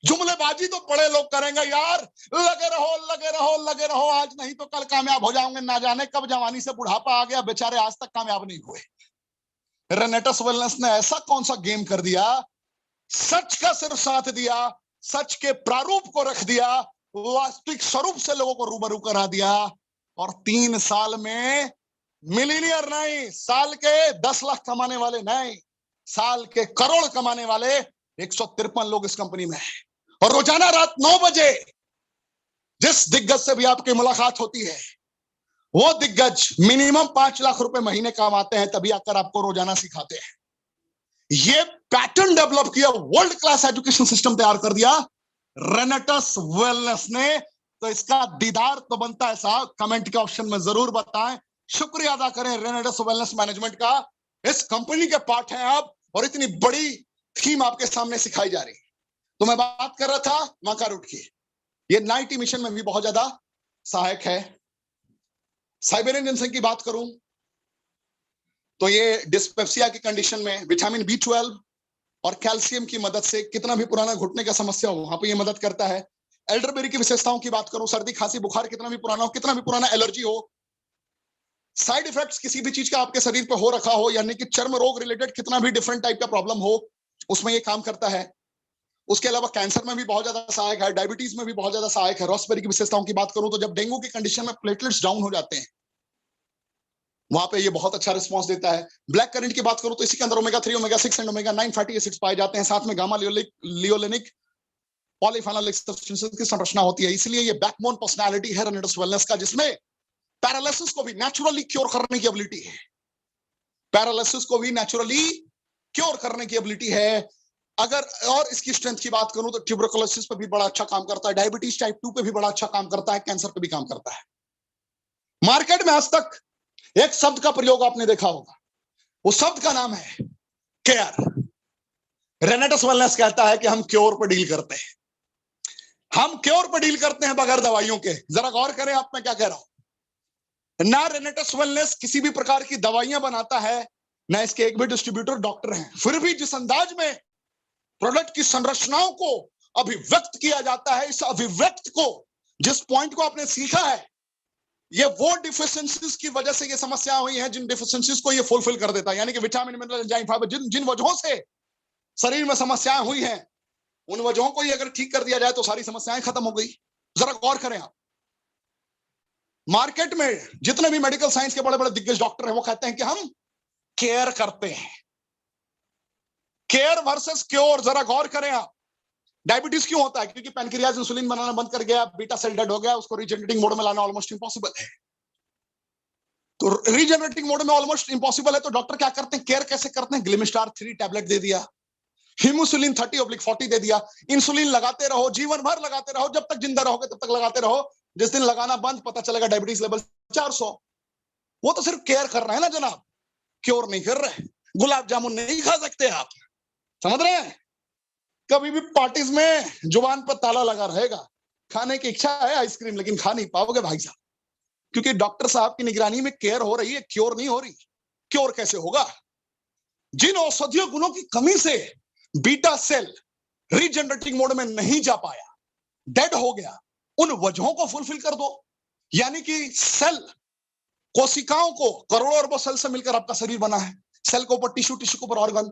जुमलेबाजी तो बड़े लोग करेंगे यार, लगे रहो लगे रहो लगे रहो, आज नहीं तो कल कामयाब हो जाओगे, ना जाने कब जवानी से बुढ़ापा आ गया, बेचारे आज तक कामयाब नहीं हुए। रेनेटस वेलनेस ने ऐसा कौन सा गेम कर दिया, सच का सिर्फ साथ दिया, सच के प्रारूप को रख दिया, वास्तविक स्वरूप से लोगों को रूबरू करा दिया, और 3 साल में मिलीनियर नहीं, साल के 10 लाख कमाने वाले नहीं, साल के करोड़ कमाने वाले 153 लोग इस कंपनी में हैं। और रोजाना रात 9 बजे जिस दिग्गज से भी आपकी मुलाकात होती है, वो दिग्गज मिनिमम 5 लाख रुपए महीने कमाते हैं, तभी आकर आपको रोजाना सिखाते हैं। ये पैटर्न डेवलप किया, वर्ल्ड क्लास एजुकेशन सिस्टम तैयार कर दिया रेनेटस वेलनेस ने। तो इसका दीदार तो बनता है साहब, कमेंट के ऑप्शन में जरूर बताएं, शुक्रिया अदा करें रेनेटस वेलनेस मैनेजमेंट का। इस कंपनी के पार्ट हैं आप, और इतनी बड़ी थीम आपके सामने सिखाई जा रही है। तो मैं बात कर रहा था मका रूट की, ये नाइटी मिशन में भी बहुत ज्यादा सहायक है। साइबेरियन जिनसेंग की बात करूं तो ये डिस्पेप्सिया की कंडीशन में विटामिन B12 और कैल्शियम की मदद से कितना भी पुराना घुटने का समस्या हो वहां पे ये मदद करता है। एल्डरबेरी की विशेषताओं की बात करूं, सर्दी खांसी बुखार कितना भी पुराना हो, कितना भी पुराना एलर्जी हो, साइड इफेक्ट्स किसी भी चीज का आपके शरीर पे हो रखा हो, यानी कि चर्म रोग रिलेटेड कितना भी डिफरेंट टाइप का प्रॉब्लम हो, उसमें ये काम करता है। उसके अलावा कैंसर में भी बहुत ज्यादा सहायक है, डायबिटीज में भी बहुत ज्यादा सहायक है। रॉसबेरी की विशेषताओं की बात करूं तो जब डेंगू की कंडीशन में प्लेटलेट्स डाउन हो जाते हैं, वहां पे ये बहुत अच्छा रिस्पांस देता है। ब्लैक करेंट की बात करूं तो इसी के अंदर omega 3, omega 6 and omega 9 fatty acids पाए जाते हैं, साथ में गामा लियोलेनिक पॉलीफेनोलिक सब्सटेंसेस की संरचना होती है। इसलिए ये बैकबोन पर्सनालिटी है रेनेटस वेलनेस का, जिसमें पैरालिसिस को भी नेचुरली क्योर करने की एबिलिटी है। पैरालिसिस को भी नेचुरली क्योर करने की एबिलिटी है। अगर और इसकी स्ट्रेंथ की बात करूं तो ट्यूबरकुलोसिस पे भी बड़ा अच्छा काम करता है, डायबिटीज टाइप 2 पे भी बड़ा अच्छा काम करता है, कैंसर पे भी काम करता है। मार्केट में आज तक एक शब्द का प्रयोग आपने देखा होगा, वो शब्द का नाम है केयर। रेनेटस वेलनेस कहता है कि हम क्योर पर डील करते हैं, हम क्योर पर डील करते हैं बगैर दवाइयों के। जरा गौर करें आप, मैं क्या कह रहा हूं। ना रेनेटस वेलनेस किसी भी प्रकार की दवाइयां बनाता है, ना इसके एक भी डिस्ट्रीब्यूटर डॉक्टर हैं। फिर भी जिस अंदाज में प्रोडक्ट की संरचनाओं को अभिव्यक्त किया जाता है, इस अभिव्यक्त को, जिस पॉइंट को आपने सीखा है, ये वो डिफिशिएंसीज की वजह से ये समस्या हुई है, जिन डिफिशिएंसीज को ये फुलफिल कर देता है। यानी कि विटामिन मिनरल एंजाइम फाइबर, जिन वजहों से शरीर में समस्याएं हुई हैं, उन वजहों को ही अगर ठीक कर दिया जाए तो सारी समस्याएं खत्म हो गई। जरा गौर करें आप, मार्केट में जितने भी मेडिकल साइंस के बड़े बड़े दिग्गज डॉक्टर हैं, वो कहते हैं कि हम केयर करते हैं। केयर वर्सेस क्योर, जरा गौर करें आप। डायबिटीज क्यों होता है? क्योंकि पैनक्रियाज इंसुलिन बनाना बंद कर गया, बीटा सेल डेड हो गया, उसको रीजनरेटिंग मोड में लाना ऑलमोस्ट इम्पॉसिबल है। तो रीजनरेटिंग मोड में ऑलमोस्ट इम्पॉसिबल है, तो डॉक्टर क्या करते हैं, केयर कैसे करते हैं? ग्लिमिस्टार 3 टैबलेट दे दिया, हिमोसिलिन 30/40 दे दिया, इंसुलिन लगाते रहो, जीवन भर लगाते रहो, जब तक जिंदा रहोगे तब तक लगाते रहो। जिस दिन लगाना बंद, पता चलेगा डायबिटीज लेवल 400। वो तो सिर्फ केयर कर रहे हैं ना जनाब, क्योर नहीं कर रहे। गुलाब जामुन नहीं खा सकते आप, समझ रहे हैं? कभी भी पार्टीज में जुबान पर ताला लगा रहेगा, खाने की इच्छा है आइसक्रीम, लेकिन खा नहीं पाओगे भाई साहब, क्योंकि डॉक्टर साहब की निगरानी में केयर हो रही है, क्योर नहीं हो रही। क्योर कैसे होगा? जिन औषधीय गुणों की कमी से बीटा सेल रीजनरेटिंग मोड में नहीं जा पाया, डेड हो गया, उन वजहों को फुलफिल कर दो। यानी कि सेल, कोशिकाओं को करोड़ों अरबों सेल से मिलकर आपका शरीर बना है। सेल के ऊपर टिश्यू, टिश्यू के ऊपर ऑर्गन।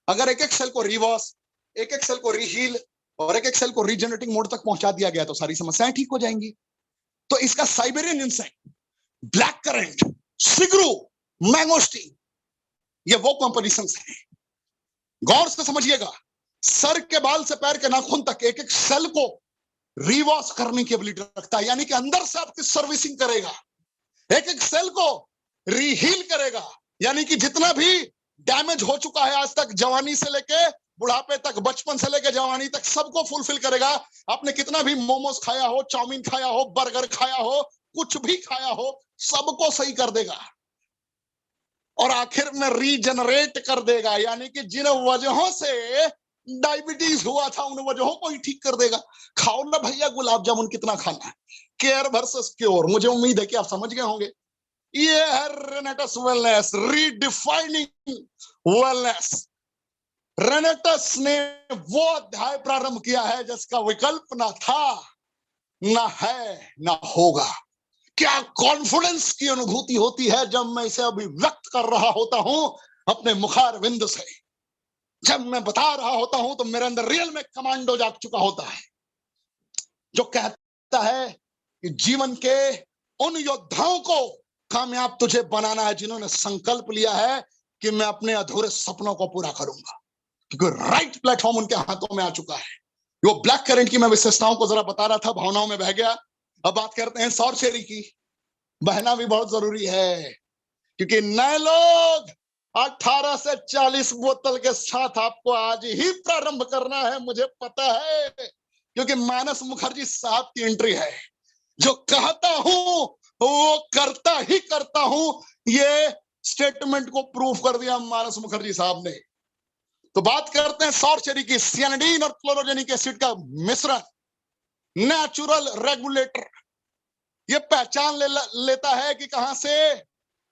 अगर एक एक सेल को रिवर्स, एक एक सेल को रीहील और एक एक सेल को रीजनरेटिंग मोड तक पहुंचा दिया गया तो सारी समस्याएं ठीक हो जाएंगी। तो इसका साइबेरियन इंसेक्ट, ब्लैक करंट, सिगरू, मैंगोस्टीन, ये वो कॉम्पोजिशंस हैं। गौर से समझिएगा, सर के बाल से पैर के नाखून तक एक एक सेल को रिवॉश करने की एबिलिटी रखता है, यानी कि अंदर से आपकी सर्विसिंग करेगा, एक एक सेल को रीहील करेगा, यानी कि जितना भी डैमेज हो चुका है आज तक, जवानी से लेके बुढ़ापे तक, बचपन से लेके जवानी तक, सबको फुलफिल करेगा। आपने कितना भी मोमोज खाया हो, चाउमीन खाया हो, बर्गर खाया हो, कुछ भी खाया हो, सबको सही कर देगा और आखिर में रीजनरेट कर देगा, यानी कि जिन वजहों से डायबिटीज हुआ था उन वजहों को ही ठीक कर देगा। खाओ ना भैया गुलाब जामुन, कितना खाना है। केयर वर्सेस क्योर, मुझे उम्मीद है कि आप समझ गए होंगे। ये है रेनेटस वेलनेस, रीडिफाइनिंग वेलनेस। रेनेटस ने वो अध्याय प्रारंभ किया है जिसका विकल्प ना था, ना है, ना होगा। क्या कॉन्फिडेंस की अनुभूति होती है जब मैं इसे अभिव्यक्त कर रहा होता हूं अपने मुखारविंद से। जब मैं बता रहा होता हूं तो मेरे अंदर रियल में कमांडो जाग चुका होता है, जो कहता है कि जीवन के उन योद्धाओं को कामयाब तुझे बनाना है जिन्होंने संकल्प लिया है कि मैं अपने अधूरे सपनों को पूरा करूंगा, क्योंकि राइट प्लेटफॉर्म उनके हाथों में आ चुका है। वो ब्लैक करंट की मैं विशेषताओं को जरा बता रहा था, भावनाओं में बह गया। अब बात करते हैं सौरचेरी की। बहना भी बहुत जरूरी है, क्योंकि नए लोग 18 से 40 बोतल के साथ आपको आज ही प्रारंभ करना है, मुझे पता है, क्योंकि मानस मुखर्जी साहब की एंट्री है। जो कहता हूं वो करता ही करता हूं, ये स्टेटमेंट को प्रूव कर दिया मानस मुखर्जी साहब ने। तो बात करते हैं सौरचेरी की। सियानिडीन और क्लोरोजेनिक एसिड का मिश्रण, नेचुरल रेगुलेटर। ये पहचान लेता है कि कहां से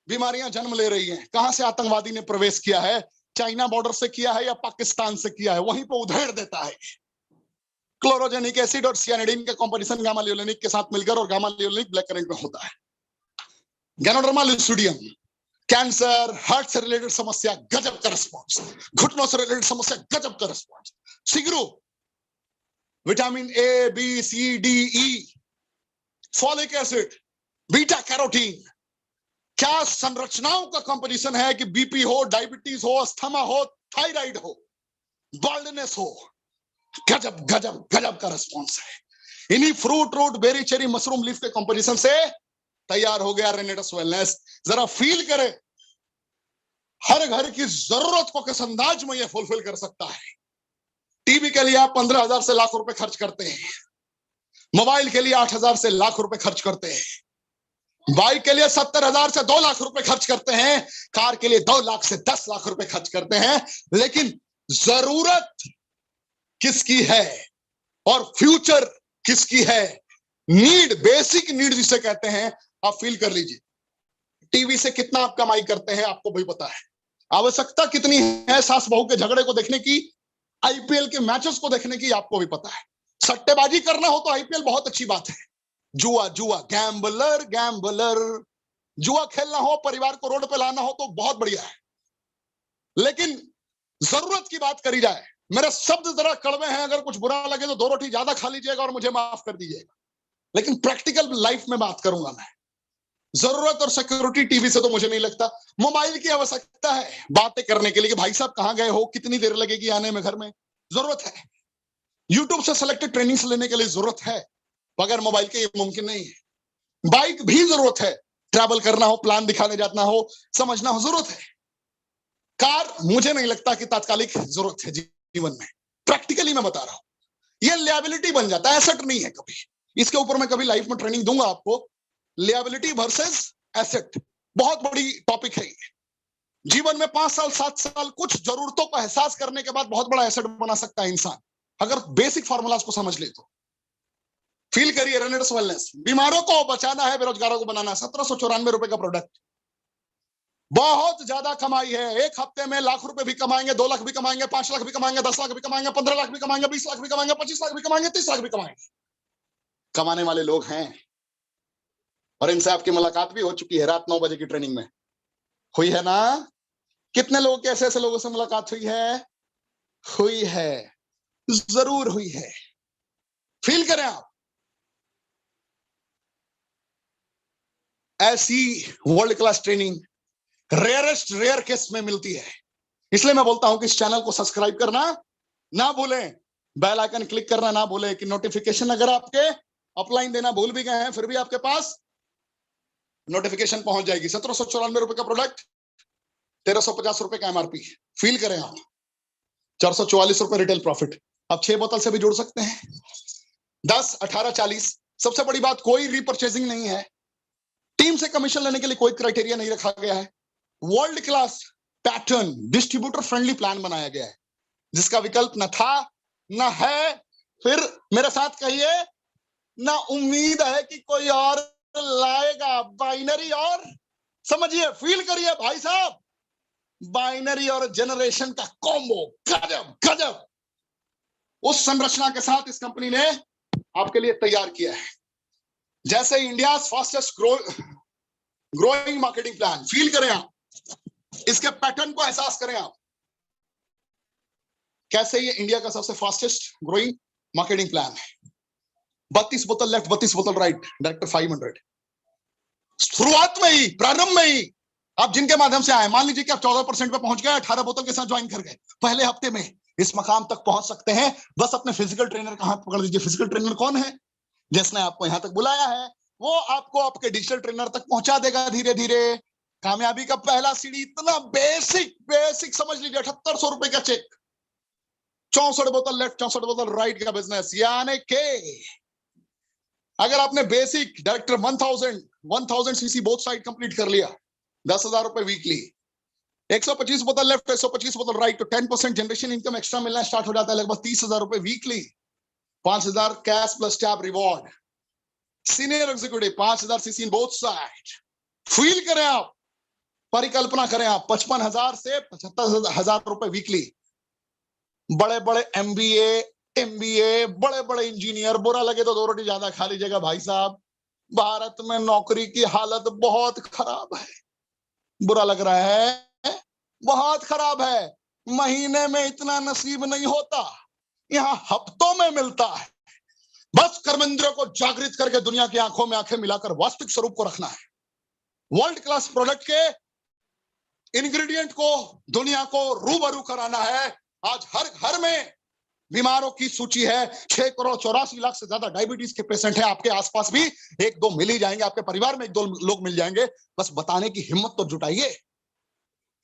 बीमारियां जन्म ले रही हैं, कहां से आतंकवादी ने प्रवेश किया है, चाइना बॉर्डर से किया है या पाकिस्तान से किया है, वहीं पर उधेड़ देता है। क्लोरोजेनिक एसिड और सियानिडीन का कॉम्बिनेशन गामा लियोलेनिक के साथ मिलकर, और गामा लियोलेनिक ब्लैक करंट में होता है। गैनोडर्मा लुसिडियम, कैंसर, हार्ट से रिलेटेड समस्या गजब का रिस्पॉन्स, घुटनों से रिलेटेड समस्या गजब का रिस्पॉन्स। सिगरू, vitamin A B C D E, folic acid, beta carotene. क्या संरचनाओं का कंपोजिशन है कि बीपी हो, डायबिटीज हो, अस्थमा हो, थायराइड हो, बाल्डनेस हो, गजब गजब गजब का रिस्पॉन्स है। इन्हीं fruit, root, berry, cherry, mushroom leaf के कंपोजिशन से तैयार हो गया रेनेटस वेलनेस। जरा फील करें, हर घर की जरूरत को किस अंदाज में यह फुलफिल कर सकता है। टीवी के लिए आप 15,000 से लाख रुपए खर्च करते हैं, मोबाइल के लिए 8,000 से लाख रुपए खर्च करते हैं, बाइक के लिए 70,000 से 2 लाख रुपए खर्च करते हैं, कार के लिए 2 लाख से 10 लाख रुपए खर्च करते हैं, लेकिन जरूरत किसकी है और फ्यूचर किसकी है? नीड, बेसिक नीड जिसे कहते हैं, आप फील कर लीजिए। टीवी से कितना आप कमाई करते हैं आपको भी पता है, आवश्यकता कितनी है सास बहू के झगड़े को देखने की, आईपीएल के मैचेस को देखने की आपको भी पता है। सट्टेबाजी करना हो तो आईपीएल बहुत अच्छी बात है, जुआ जुआ, गैम्बलर गैम्बलर, जुआ खेलना हो, परिवार को रोड पे लाना हो तो बहुत बढ़िया है। लेकिन जरूरत की बात करी जाए, मेरे शब्द जरा कड़वे हैं, अगर कुछ बुरा लगे तो 2 रोटी ज्यादा खा लीजिएगा और मुझे माफ कर दीजिएगा, लेकिन प्रैक्टिकल लाइफ में बात करूंगा मैं। जरूरत और सिक्योरिटी टीवी से तो मुझे नहीं लगता। मोबाइल की आवश्यकता है बातें करने के लिए कि भाई साहब कहां गए हो, कितनी देर लगेगी आने में घर में, जरूरत है। यूट्यूब से सेलेक्टेड ट्रेनिंग्स लेने के लिए जरूरत है, बगैर मोबाइल के ये मुमकिन नहीं है। बाइक भी जरूरत है, ट्रैवल करना हो, प्लान दिखाने जाना हो, समझना हो, जरूरत है। कार मुझे नहीं लगता कि तात्कालिक जरूरत है जीवन में, प्रैक्टिकली मैं बता रहा हूं। ये लिएबिलिटी बन जाता है, एसेट नहीं है कभी। इसके ऊपर मैं कभी लाइफ में ट्रेनिंग दूंगा आपको, लिएबिलिटी वर्सेस एसेट, बहुत बड़ी टॉपिक है ये। जीवन में 5 साल 7 साल कुछ जरूरतों का एहसास करने के बाद बहुत बड़ा एसेट बना सकता है इंसान, अगर बेसिक फार्मूलाज को समझ ले तो। फील करिए रेनेटस वेलनेस, बीमारों को बचाना है, बेरोजगारों को बनाना है। 1794 रुपए का प्रोडक्ट, बहुत ज्यादा कमाई है। एक हफ्ते में लाख रुपए भी कमाएंगे, 2 लाख भी कमाएंगे, 5 लाख भी कमाएंगे, 10 लाख भी कमाएंगे, 15 लाख भी कमाएंगे, 20 लाख भी कमाएंगे, 25 लाख भी कमाएंगे, 30 लाख भी कमाएंगे। कमाने वाले लोग हैं, और इनसे आपकी मुलाकात भी हो चुकी है रात 9 बजे की ट्रेनिंग में, हुई है ना? कितने लोग, कैसे ऐसे लोगों से मुलाकात हुई है? हुई है, जरूर हुई है। फील करें आप, ऐसी world class training rarest rare case में मिलती है। इसलिए मैं बोलता हूं कि इस चैनल को सब्सक्राइब करना ना भूलें, बेल आइकन क्लिक करना ना भूलें, कि नोटिफिकेशन, अगर आपके अपलाइन देना भूल भी गए हैं फिर भी आपके पास नोटिफिकेशन पहुंच जाएगी। 1794 रुपए का प्रोडक्ट, 1350 रुपए का एमआरपी। फील करें आप, 444 रुपए रिटेल प्रॉफिट। आप 6 बोतल से भी जुड़ सकते हैं, 10, 18, 40। सबसे बड़ी बात, कोई रीपर्चेजिंग नहीं है, टीम से कमीशन लेने के लिए कोई क्राइटेरिया नहीं रखा गया है। World class pattern distributor friendly plan बनाया गया है, जिसका विकल्प न था, न है, फिर मेरे साथ कहिए, ना उम्मीद है कि कोई और लाएगा। बाइनरी और समझिए, फील करिए भाई साहब, बाइनरी और जनरेशन का कॉम्बो, गजब गजब, उस संरचना के साथ इस कंपनी ने आपके लिए तैयार किया है। जैसे India fastest growing marketing plan, feel करें आप, इसके पैटर्न को एहसास करें आप, कैसे ये इंडिया का सबसे फास्टेस्ट ग्रोइंग मार्केटिंग प्लान है। 32 बोतल लेफ्ट, 32 बोतल राइट, डायरेक्टर 500। शुरुआत में ही, प्रारंभ में ही आप जिनके माध्यम से आए, मान लीजिए कि आप 14% पे पहुंच गए, 18 बोतल के साथ ज्वाइन कर गए, पहले हफ्ते में इस मकाम तक पहुंच सकते हैं। बस अपने फिजिकल ट्रेनर का हाथ पकड़ लीजिए। फिजिकल ट्रेनर कौन है? जिसने आपको यहां तक बुलाया है, वो आपको आपके डिजिटल ट्रेनर तक पहुंचा देगा धीरे धीरे। कामयाबी का पहला सीढ़ी इतना बेसिक समझ लीजिए, 7800 रुपए का चेक, 64 बोतल लेफ्ट, 64 बोतल राइट का बिजनेस। यानी के अगर आपने basic director 1000 CC both side complete कर लिया, 10,000 रुपए वीकली, 125 बोतल लेफ्ट, 125 बोतल राइट, तो 10% जनरेशन इनकम एक्स्ट्रा मिलना स्टार्ट हो जाता है, लगभग 30,000 रुपए weekly. 5,000 cash plus tab reward. Senior executive 5,000 CC in both side. Feel करें आप, परिकल्पना करें आप, 55,000 से 75,000 रुपए वीकली। बड़े बड़े MBA, बड़े बड़े इंजीनियर, बुरा लगे तो 2 रोटी ज्यादा खा लीजिएगा भाई साहब, भारत में नौकरी की हालत बहुत खराब है। बुरा लग रहा है, बहुत खराब है। महीने में इतना नसीब नहीं होता, यहां हफ्तों में मिलता है। बस कर्मेंद्रियों को जागृत करके दुनिया की आंखों में आंखें मिलाकर वास्तविक स्वरूप को रखना है। वर्ल्ड क्लास प्रोडक्ट के इंग्रेडिएंट को दुनिया को रूबरू कराना है। आज हर घर में बीमारों की सूची है, 6 करोड़ 84 लाख से ज्यादा डायबिटीज के पेशेंट हैं। आपके आसपास भी 1-2 मिल ही जाएंगे, आपके परिवार में 1-2 लोग मिल जाएंगे। बस बताने की हिम्मत तो जुटाइए,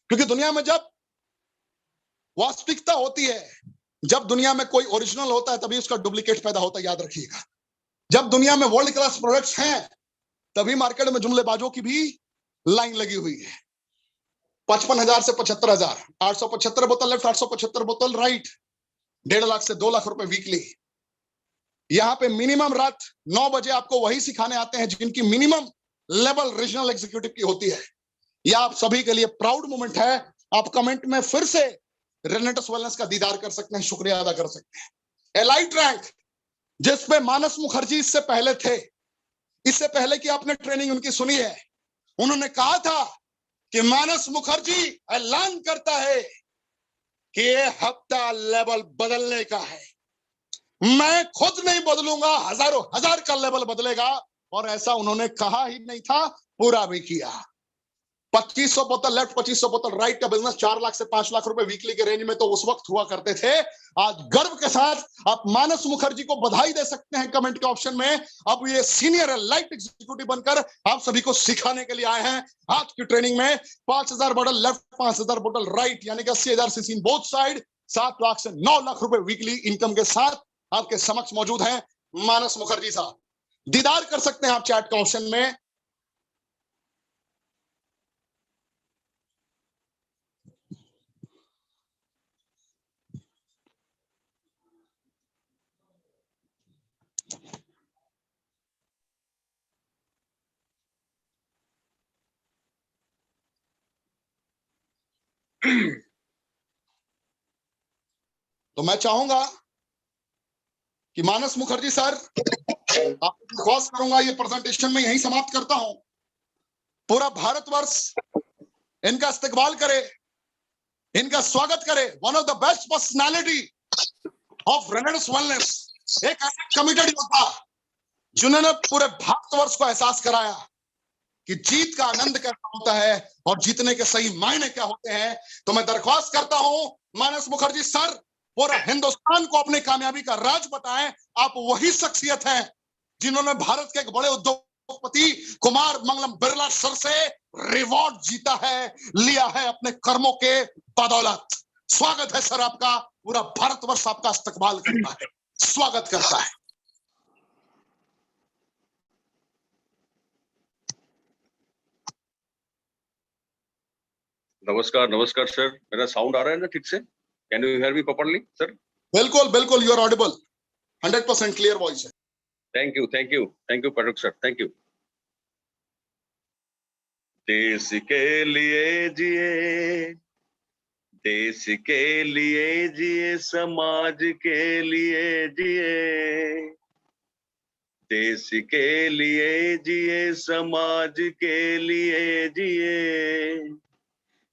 क्योंकि दुनिया में जब वास्तविकता होती है, जब दुनिया में कोई ओरिजिनल होता है, तभी उसका डुप्लीकेट पैदा होता है, याद रखिएगा। जब दुनिया में वर्ल्ड क्लास प्रोडक्ट्स हैं, तभी मार्केट में जुमलेबाजों की भी लाइन लगी हुई है। 55,000 से 75,000, 875 बोतल लेफ्ट, 875 बोतल राइट, 1.5 लाख से 2 लाख रुपए वीकली। यहां पे मिनिमम रात 9 बजे आपको वही सिखाने आते हैं जिनकी मिनिमम लेवल रीजनल एग्जीक्यूटिव की होती है। यह आप सभी के लिए प्राउड मोमेंट है। आप कमेंट में फिर से रेनेटस वेलनेस का दीदार कर सकते हैं, शुक्रिया अदा कर सकते हैं। एलाइट रैंक, जिसपे मानस मुखर्जी इससे पहले थे, इससे पहले कि आपने ट्रेनिंग उनकी सुनी है, उन्होंने कहा था कि मानस मुखर्जी ऐलान करता है कि ये हफ्ता लेवल बदलने का है। मैं खुद नहीं बदलूंगा, हजारों हजार का लेवल बदलेगा। और ऐसा उन्होंने कहा ही नहीं था, पूरा भी किया। 2500 बोतल लेफ्ट, 2500 बोतल राइट का बिजनेस 4 लाख से 5 लाख रुपए वीकली के रेंज में तो उस वक्त हुआ करते थे। आज गर्व के साथ आप मानस मुखर्जी को बधाई दे सकते हैं कमेंट के ऑप्शन में। अब ये सीनियर लाइट एग्जीक्यूटिव बनकर आप सभी को सिखाने के लिए आए हैं। आज की ट्रेनिंग में 5,000 बोतल लेफ्ट, 5,000 बोतल राइट, यानी कि 80,000 CC in both side, 7 lakh से 9 लाख रुपए वीकली इनकम के साथ आपके समक्ष मौजूद हैं मानस मुखर्जी साहब। दीदार कर सकते हैं आप चैट के ऑप्शन में। तो मैं चाहूंगा कि मानस मुखर्जी सर, आपको रिक्वेस्ट करूंगा, ये प्रेजेंटेशन में यहीं समाप्त करता हूं। पूरा भारतवर्ष इनका इस्तकबाल करे, इनका स्वागत करे। One of the best personality of रेनेटस wellness, एक ऐसा कमिटेड योद्धा जिन्होंने पूरे भारतवर्ष को एहसास कराया कि जीत का आनंद कैसा होता है और जीतने के सही मायने क्या होते हैं। तो मैं दरख्वास्त करता हूं मानस मुखर्जी सर, पूरा हिंदुस्तान को अपनी कामयाबी का राज बताएं। आप वही शख्सियत हैं जिन्होंने भारत के एक बड़े उद्योगपति कुमार मंगलम बिरला सर से रिवॉर्ड जीता है, लिया है अपने कर्मों के बदौलत। स्वागत है सर आपका, पूरा भारतवर्ष आपका इस्तकबाल करता है, स्वागत करता है। नमस्कार नमस्कार सर, मेरा साउंड आ रहा है ना ठीक से? Can you hear me properly sir? बिल्कुल बिल्कुल, you are audible, 100% clear voice है। थैंक यू पटक सर, थैंक यू। देश के लिए जिए देश के लिए जिए, समाज के लिए जिए, देश के लिए जिए, समाज के लिए जिए,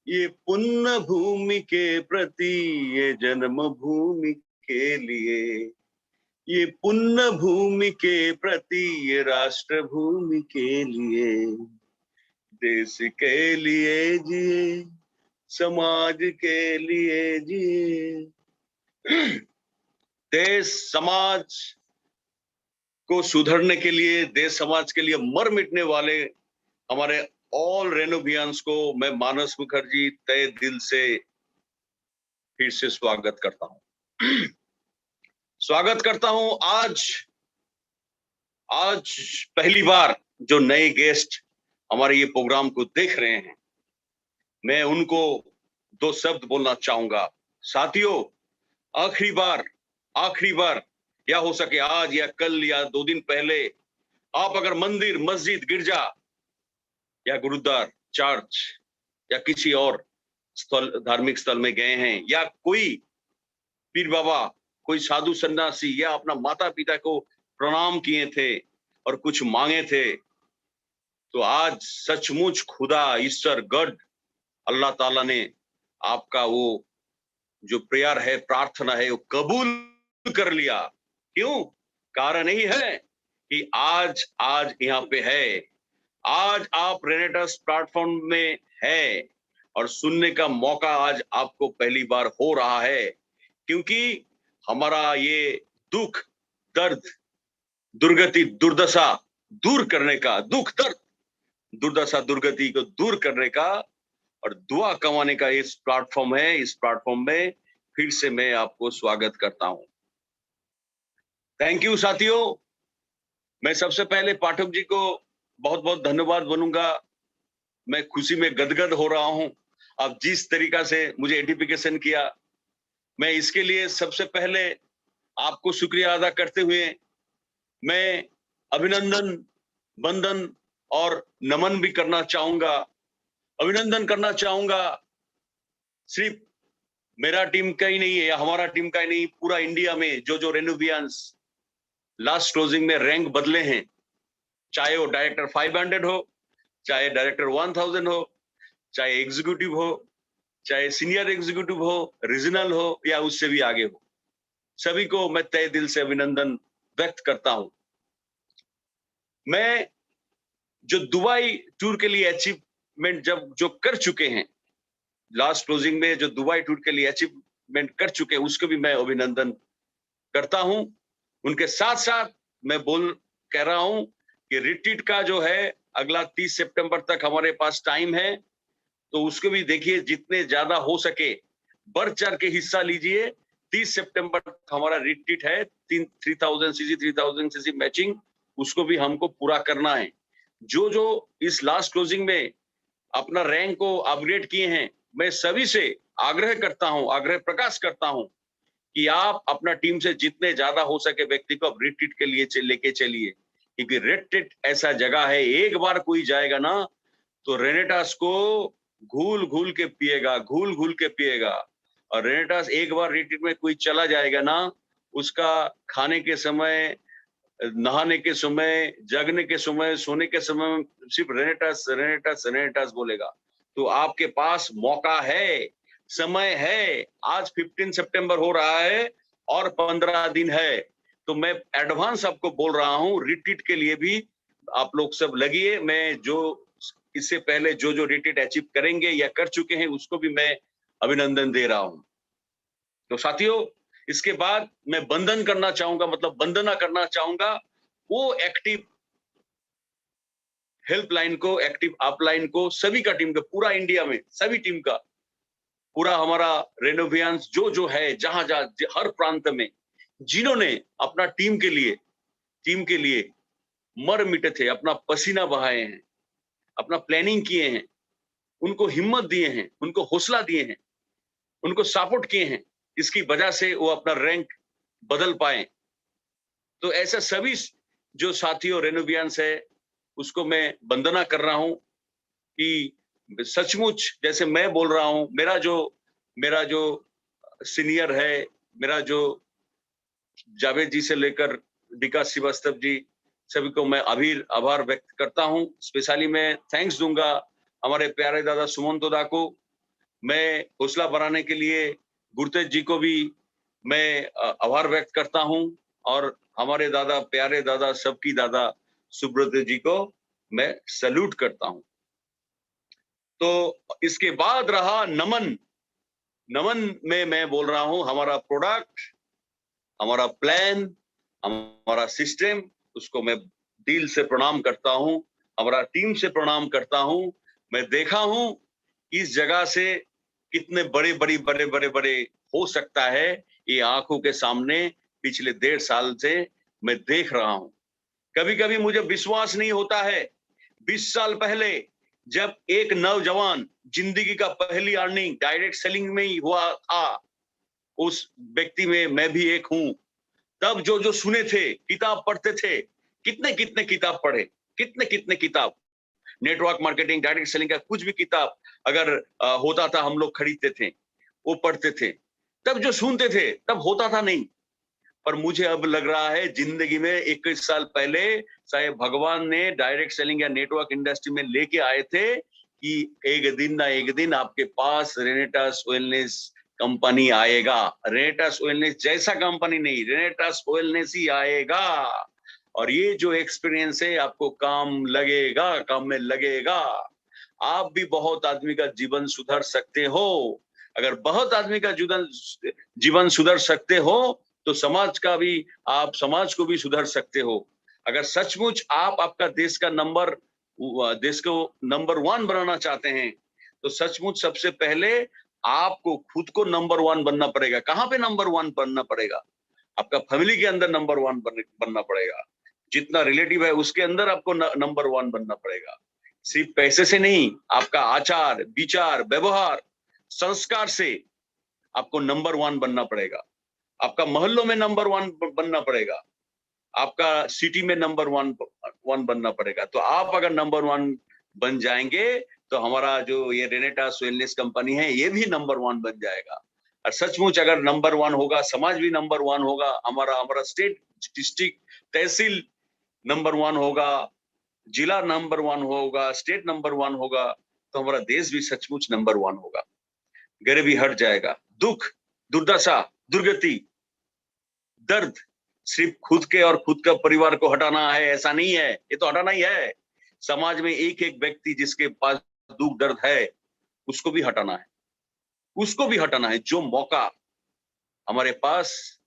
ये पुण्य भूमि के प्रति, ये जन्म भूमि के लिए, ये पुण्य भूमि के प्रति, ये राष्ट्र भूमि के लिए, देश के लिए जिए, समाज के लिए जिए। देश समाज को सुधरने के लिए, देश समाज के लिए मर मिटने वाले हमारे ऑल रेनोवियंस को मैं मानस मुखर्जी तहे दिल से फिर से स्वागत करता हूं। स्वागत करता हूं। आज पहली बार जो नए गेस्ट हमारे ये प्रोग्राम को देख रहे हैं, मैं उनको 2 शब्द बोलना चाहूंगा। साथियों, आखिरी बार या हो सके आज या कल या 2 दिन पहले आप अगर मंदिर, मस्जिद, गिरजा या गुरुद्वार, चर्च या किसी और स्थल, धार्मिक स्थल में गए हैं, या कोई पीर बाबा, कोई साधु सन्यासी या अपना माता पिता को प्रणाम किए थे और कुछ मांगे थे, तो आज सचमुच खुदा, ईश्वर, गॉड, अल्लाह ताला ने आपका वो जो प्रेयर है, प्रार्थना है, वो कबूल कर लिया। क्यों? कारण यही है कि आज यहाँ पे है। आज आप रेनेटस प्लेटफॉर्म में है और सुनने का मौका आज आपको पहली बार हो रहा है, क्योंकि हमारा ये दुख, दर्द, दुर्गति, दुर्दशा दूर करने का, दुख, दर्द, दुर्दशा, दुर्गति को दूर करने का और दुआ कमाने का इस प्लेटफॉर्म है। इस प्लेटफॉर्म में फिर से मैं आपको स्वागत करता हूं। थैंक यू साथियों। मैं सबसे पहले पाठक जी को बहुत बहुत धन्यवाद बोलूंगा। मैं खुशी में गदगद हो रहा हूं। अब जिस तरीका से मुझे आइडेंटिफिकेशन किया, मैं इसके लिए सबसे पहले आपको शुक्रिया अदा करते हुए मैं अभिनंदन, वंदन और नमन भी करना चाहूंगा। अभिनंदन करना चाहूंगा सिर्फ मेरा टीम का ही नहीं है या हमारा टीम का ही नहीं, पूरा इंडिया में जो रेनोवियंस लास्ट क्लोजिंग में रैंक बदले हैं, चाहे वो डायरेक्टर 500 हो, चाहे डायरेक्टर 1000 हो, चाहे एग्जीक्यूटिव हो, चाहे सीनियर एग्जीक्यूटिव हो, रीजनल हो या उससे भी आगे हो, सभी को मैं तहे दिल से अभिनंदन व्यक्त करता हूं। मैं जो दुबई टूर के लिए अचीवमेंट जो कर चुके हैं, लास्ट क्लोजिंग में जो दुबई टूर के लिए अचीवमेंट कर चुके हैं, उसको भी मैं अभिनंदन करता हूं। उनके साथ साथ मैं कह रहा हूं कि रिट्रीट का जो है अगला 30 सितंबर तक हमारे पास टाइम है, तो उसको भी देखिए, जितने ज्यादा हो सके बढ़ चढ़ के हिस्सा लीजिए। 30 सितंबर तक हमारा रिट्रीट है, 3000 सीसी मैचिंग, उसको भी हमको पूरा करना है। जो इस लास्ट क्लोजिंग में अपना रैंक को अपग्रेड किए हैं, मैं सभी से आग्रह प्रकाश करता हूं कि आप अपना टीम से जितने ज्यादा हो सके व्यक्ति को अब रिट्रीट के लिए लेके चलिए, क्योंकि रिट्रीट ऐसा जगह है, एक बार कोई जाएगा ना तो रेनेटास को घूल घूल के पिएगा। और रेनेटास एक बार रिट्रीट में कोई चला जाएगा ना, उसका खाने के समय, नहाने के समय, जगने के समय, सोने के समय सिर्फ रेनेटास बोलेगा। तो आपके पास मौका है, समय है। आज 15 सितंबर हो रहा है और 15 दिन है, तो मैं एडवांस आपको बोल रहा हूं, रिट्रीट के लिए भी आप लोग सब लगिए। मैं जो इससे पहले जो रिट्रीट अचीव करेंगे या कर चुके हैं, उसको भी मैं अभिनंदन दे रहा हूं। तो साथियों, इसके बाद मैं वंदन करना चाहूंगा, मतलब वंदना करना चाहूंगा वो एक्टिव हेल्पलाइन को, एक्टिव अपलाइन को, सभी का टीम का, पूरा इंडिया में सभी टीम का, पूरा हमारा रेनोवियंस जो है, जहां हर प्रांत में जिन्होंने अपना टीम के लिए मर मिटे थे, अपना पसीना बहाए हैं, अपना प्लानिंग किए हैं, उनको हिम्मत दिए हैं, उनको हौसला दिए हैं, उनको सपोर्ट किए हैं, इसकी वजह से वो अपना रैंक बदल पाए। तो ऐसा सभी जो साथियों रेनोवियंस है, उसको मैं वंदना कर रहा हूं कि सचमुच जैसे मैं बोल रहा हूं, मेरा जो मेरा जो सीनियर है, मेरा जो जावेद जी से लेकर विकास श्रीवास्तव जी, सभी को मैं आभार व्यक्त करता हूं। स्पेशली मैं थैंक्स दूंगा हमारे प्यारे दादा सुमंतो दा को। मैं हौसला बढ़ाने के लिए गुरतेज जी को भी मैं आभार व्यक्त करता हूं, और हमारे दादा, प्यारे दादा, सबकी दादा सुब्रत जी को मैं सैल्यूट करता हूं। तो इसके बाद रहा नमन। नमन में मैं बोल रहा हूं हमारा प्रोडक्ट, हमारा प्लान, हमारा सिस्टम, उसको मैं दिल से प्रणाम करता हूं। हमारा टीम से प्रणाम करता हूं। मैं देखा हूं इस जगह से कितने बड़े हो सकता है, ये आंखों के सामने पिछले 1.5 साल से मैं देख रहा हूं। कभी कभी मुझे विश्वास नहीं होता है, 20 साल पहले जब एक नौजवान जिंदगी का पहली अर्निंग डायरेक्ट सेलिंग में ही हुआ था, उस व्यक्ति में मैं भी एक हूं। तब जो जो सुने थे, किताब पढ़ते थे, कितने कितने किताब पढ़े, कितने कितने किताब, नेटवर्क मार्केटिंग, डायरेक्ट सेलिंग का कुछ भी किताब अगर होता था, हम लोग खरीदते थे, वो पढ़ते थे। तब जो सुनते थे तब होता था नहीं। पर मुझे अब लग रहा है जिंदगी में 21 साल पहले शायद भगवान ने डायरेक्ट सेलिंग या नेटवर्क इंडस्ट्री में लेके आए थे कि एक दिन ना एक दिन आपके पास रेनेटास वेलनेस कंपनी आएगा। रेनेटास वेलनेस जैसा कंपनी नहीं, रेनेटास वेलनेस ही आएगा। और ये जो एक्सपीरियंस है आपको काम लगेगा, काम में लगेगा। आप भी बहुत आदमी का जीवन सुधार सकते हो। अगर बहुत आदमी का जीवन सुधार सकते हो तो समाज का भी, आप समाज को भी सुधार सकते हो। अगर सचमुच आप आपका देश को नंबर 1 बनाना चाहते हैं तो सचमुच सबसे पहले आपको खुद को नंबर 1 बनना पड़ेगा। कहां पे नंबर 1 बनना पड़ेगा? आपका फैमिली के अंदर नंबर 1 बनना पड़ेगा। जितना रिलेटिव है उसके अंदर आपको नंबर 1 बनना पड़ेगा। सिर्फ पैसे से नहीं, आपका आचार, विचार, व्यवहार, संस्कार से आपको नंबर 1 बनना पड़ेगा। आपका मोहल्लों में नंबर 1 बनना पड़ेगा। आपका सिटी में नंबर 1 बनना पड़ेगा। तो आप अगर नंबर 1 बन जाएंगे तो हमारा जो ये रेनेटास वेलनेस कंपनी है ये भी नंबर 1 बन जाएगा। और सचमुच अगर नंबर 1 होगा, समाज भी नंबर 1 होगा, हमारा स्टेट, डिस्ट्रिक्ट, तहसील नंबर 1 होगा, जिला नंबर 1 होगा, स्टेट नंबर 1 होगा, तो हमारा देश भी सचमुच नंबर 1 होगा। गरीबी हट जाएगा। दुख, दुर्दशा, दुर्गति, दर्द सिर्फ खुद के और खुद का परिवार को हटाना है ऐसा नहीं है। ये तो हटाना ही है। समाज में एक एक व्यक्ति जिसके पास दुख दर्द है उसको भी हटाना है, उसको भी हटाना है। जो मौका हमारे पास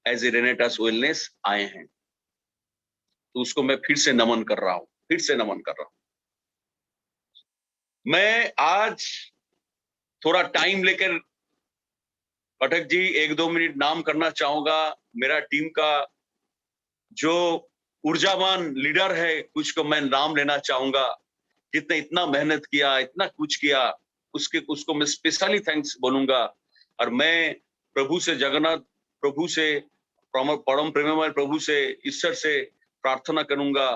एज ए रेनेटास वेलनेस आए हैं तो उसको मैं फिर से नमन कर रहा हूं, फिर से नमन कर रहा हूं। मैं आज थोड़ा टाइम लेकर पाठक जी 1-2 मिनट नाम करना चाहूंगा। मेरा टीम का जो ऊर्जावान लीडर है कुछ को मैं नाम लेना चाहूंगा, जितने इतना मेहनत किया, इतना कुछ किया, उसको मैं स्पेशली थैंक्स बोलूंगा। और मैं प्रभु से, जगन्नाथ प्रभु से, परम प्रेममय प्रभु से, ईश्वर से प्रार्थना करूंगा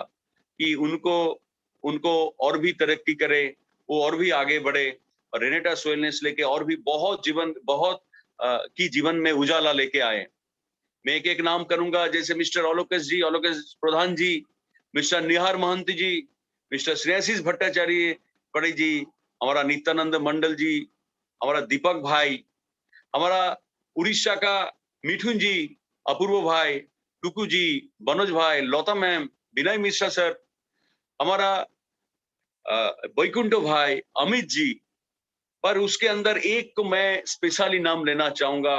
कि उनको और भी तरक्की करे, वो और भी आगे बढ़े और रेनेटास वेलनेस लेके और भी बहुत जीवन में उजाला लेके आए। मैं एक एक नाम करूंगा, जैसे मिस्टर ऑलोकेश जी, ऑलोकेश प्रधान जी, मिस्टर निहार महंती जी, मिस्टर श्रेयसीष भट्टाचार्य पड़ी जी, हमारा नित्यानंद मंडल जी, हमारा दीपक भाई, हमारा उड़ीसा का मिठुन जी, अपूर्व भाई, टुकू जी, मनोज भाई, लता मैम, विनय मिश्रा सर, हमारा बैकुंठो भाई, अमित जी। पर उसके अंदर एक को मैं स्पेशली नाम लेना चाहूंगा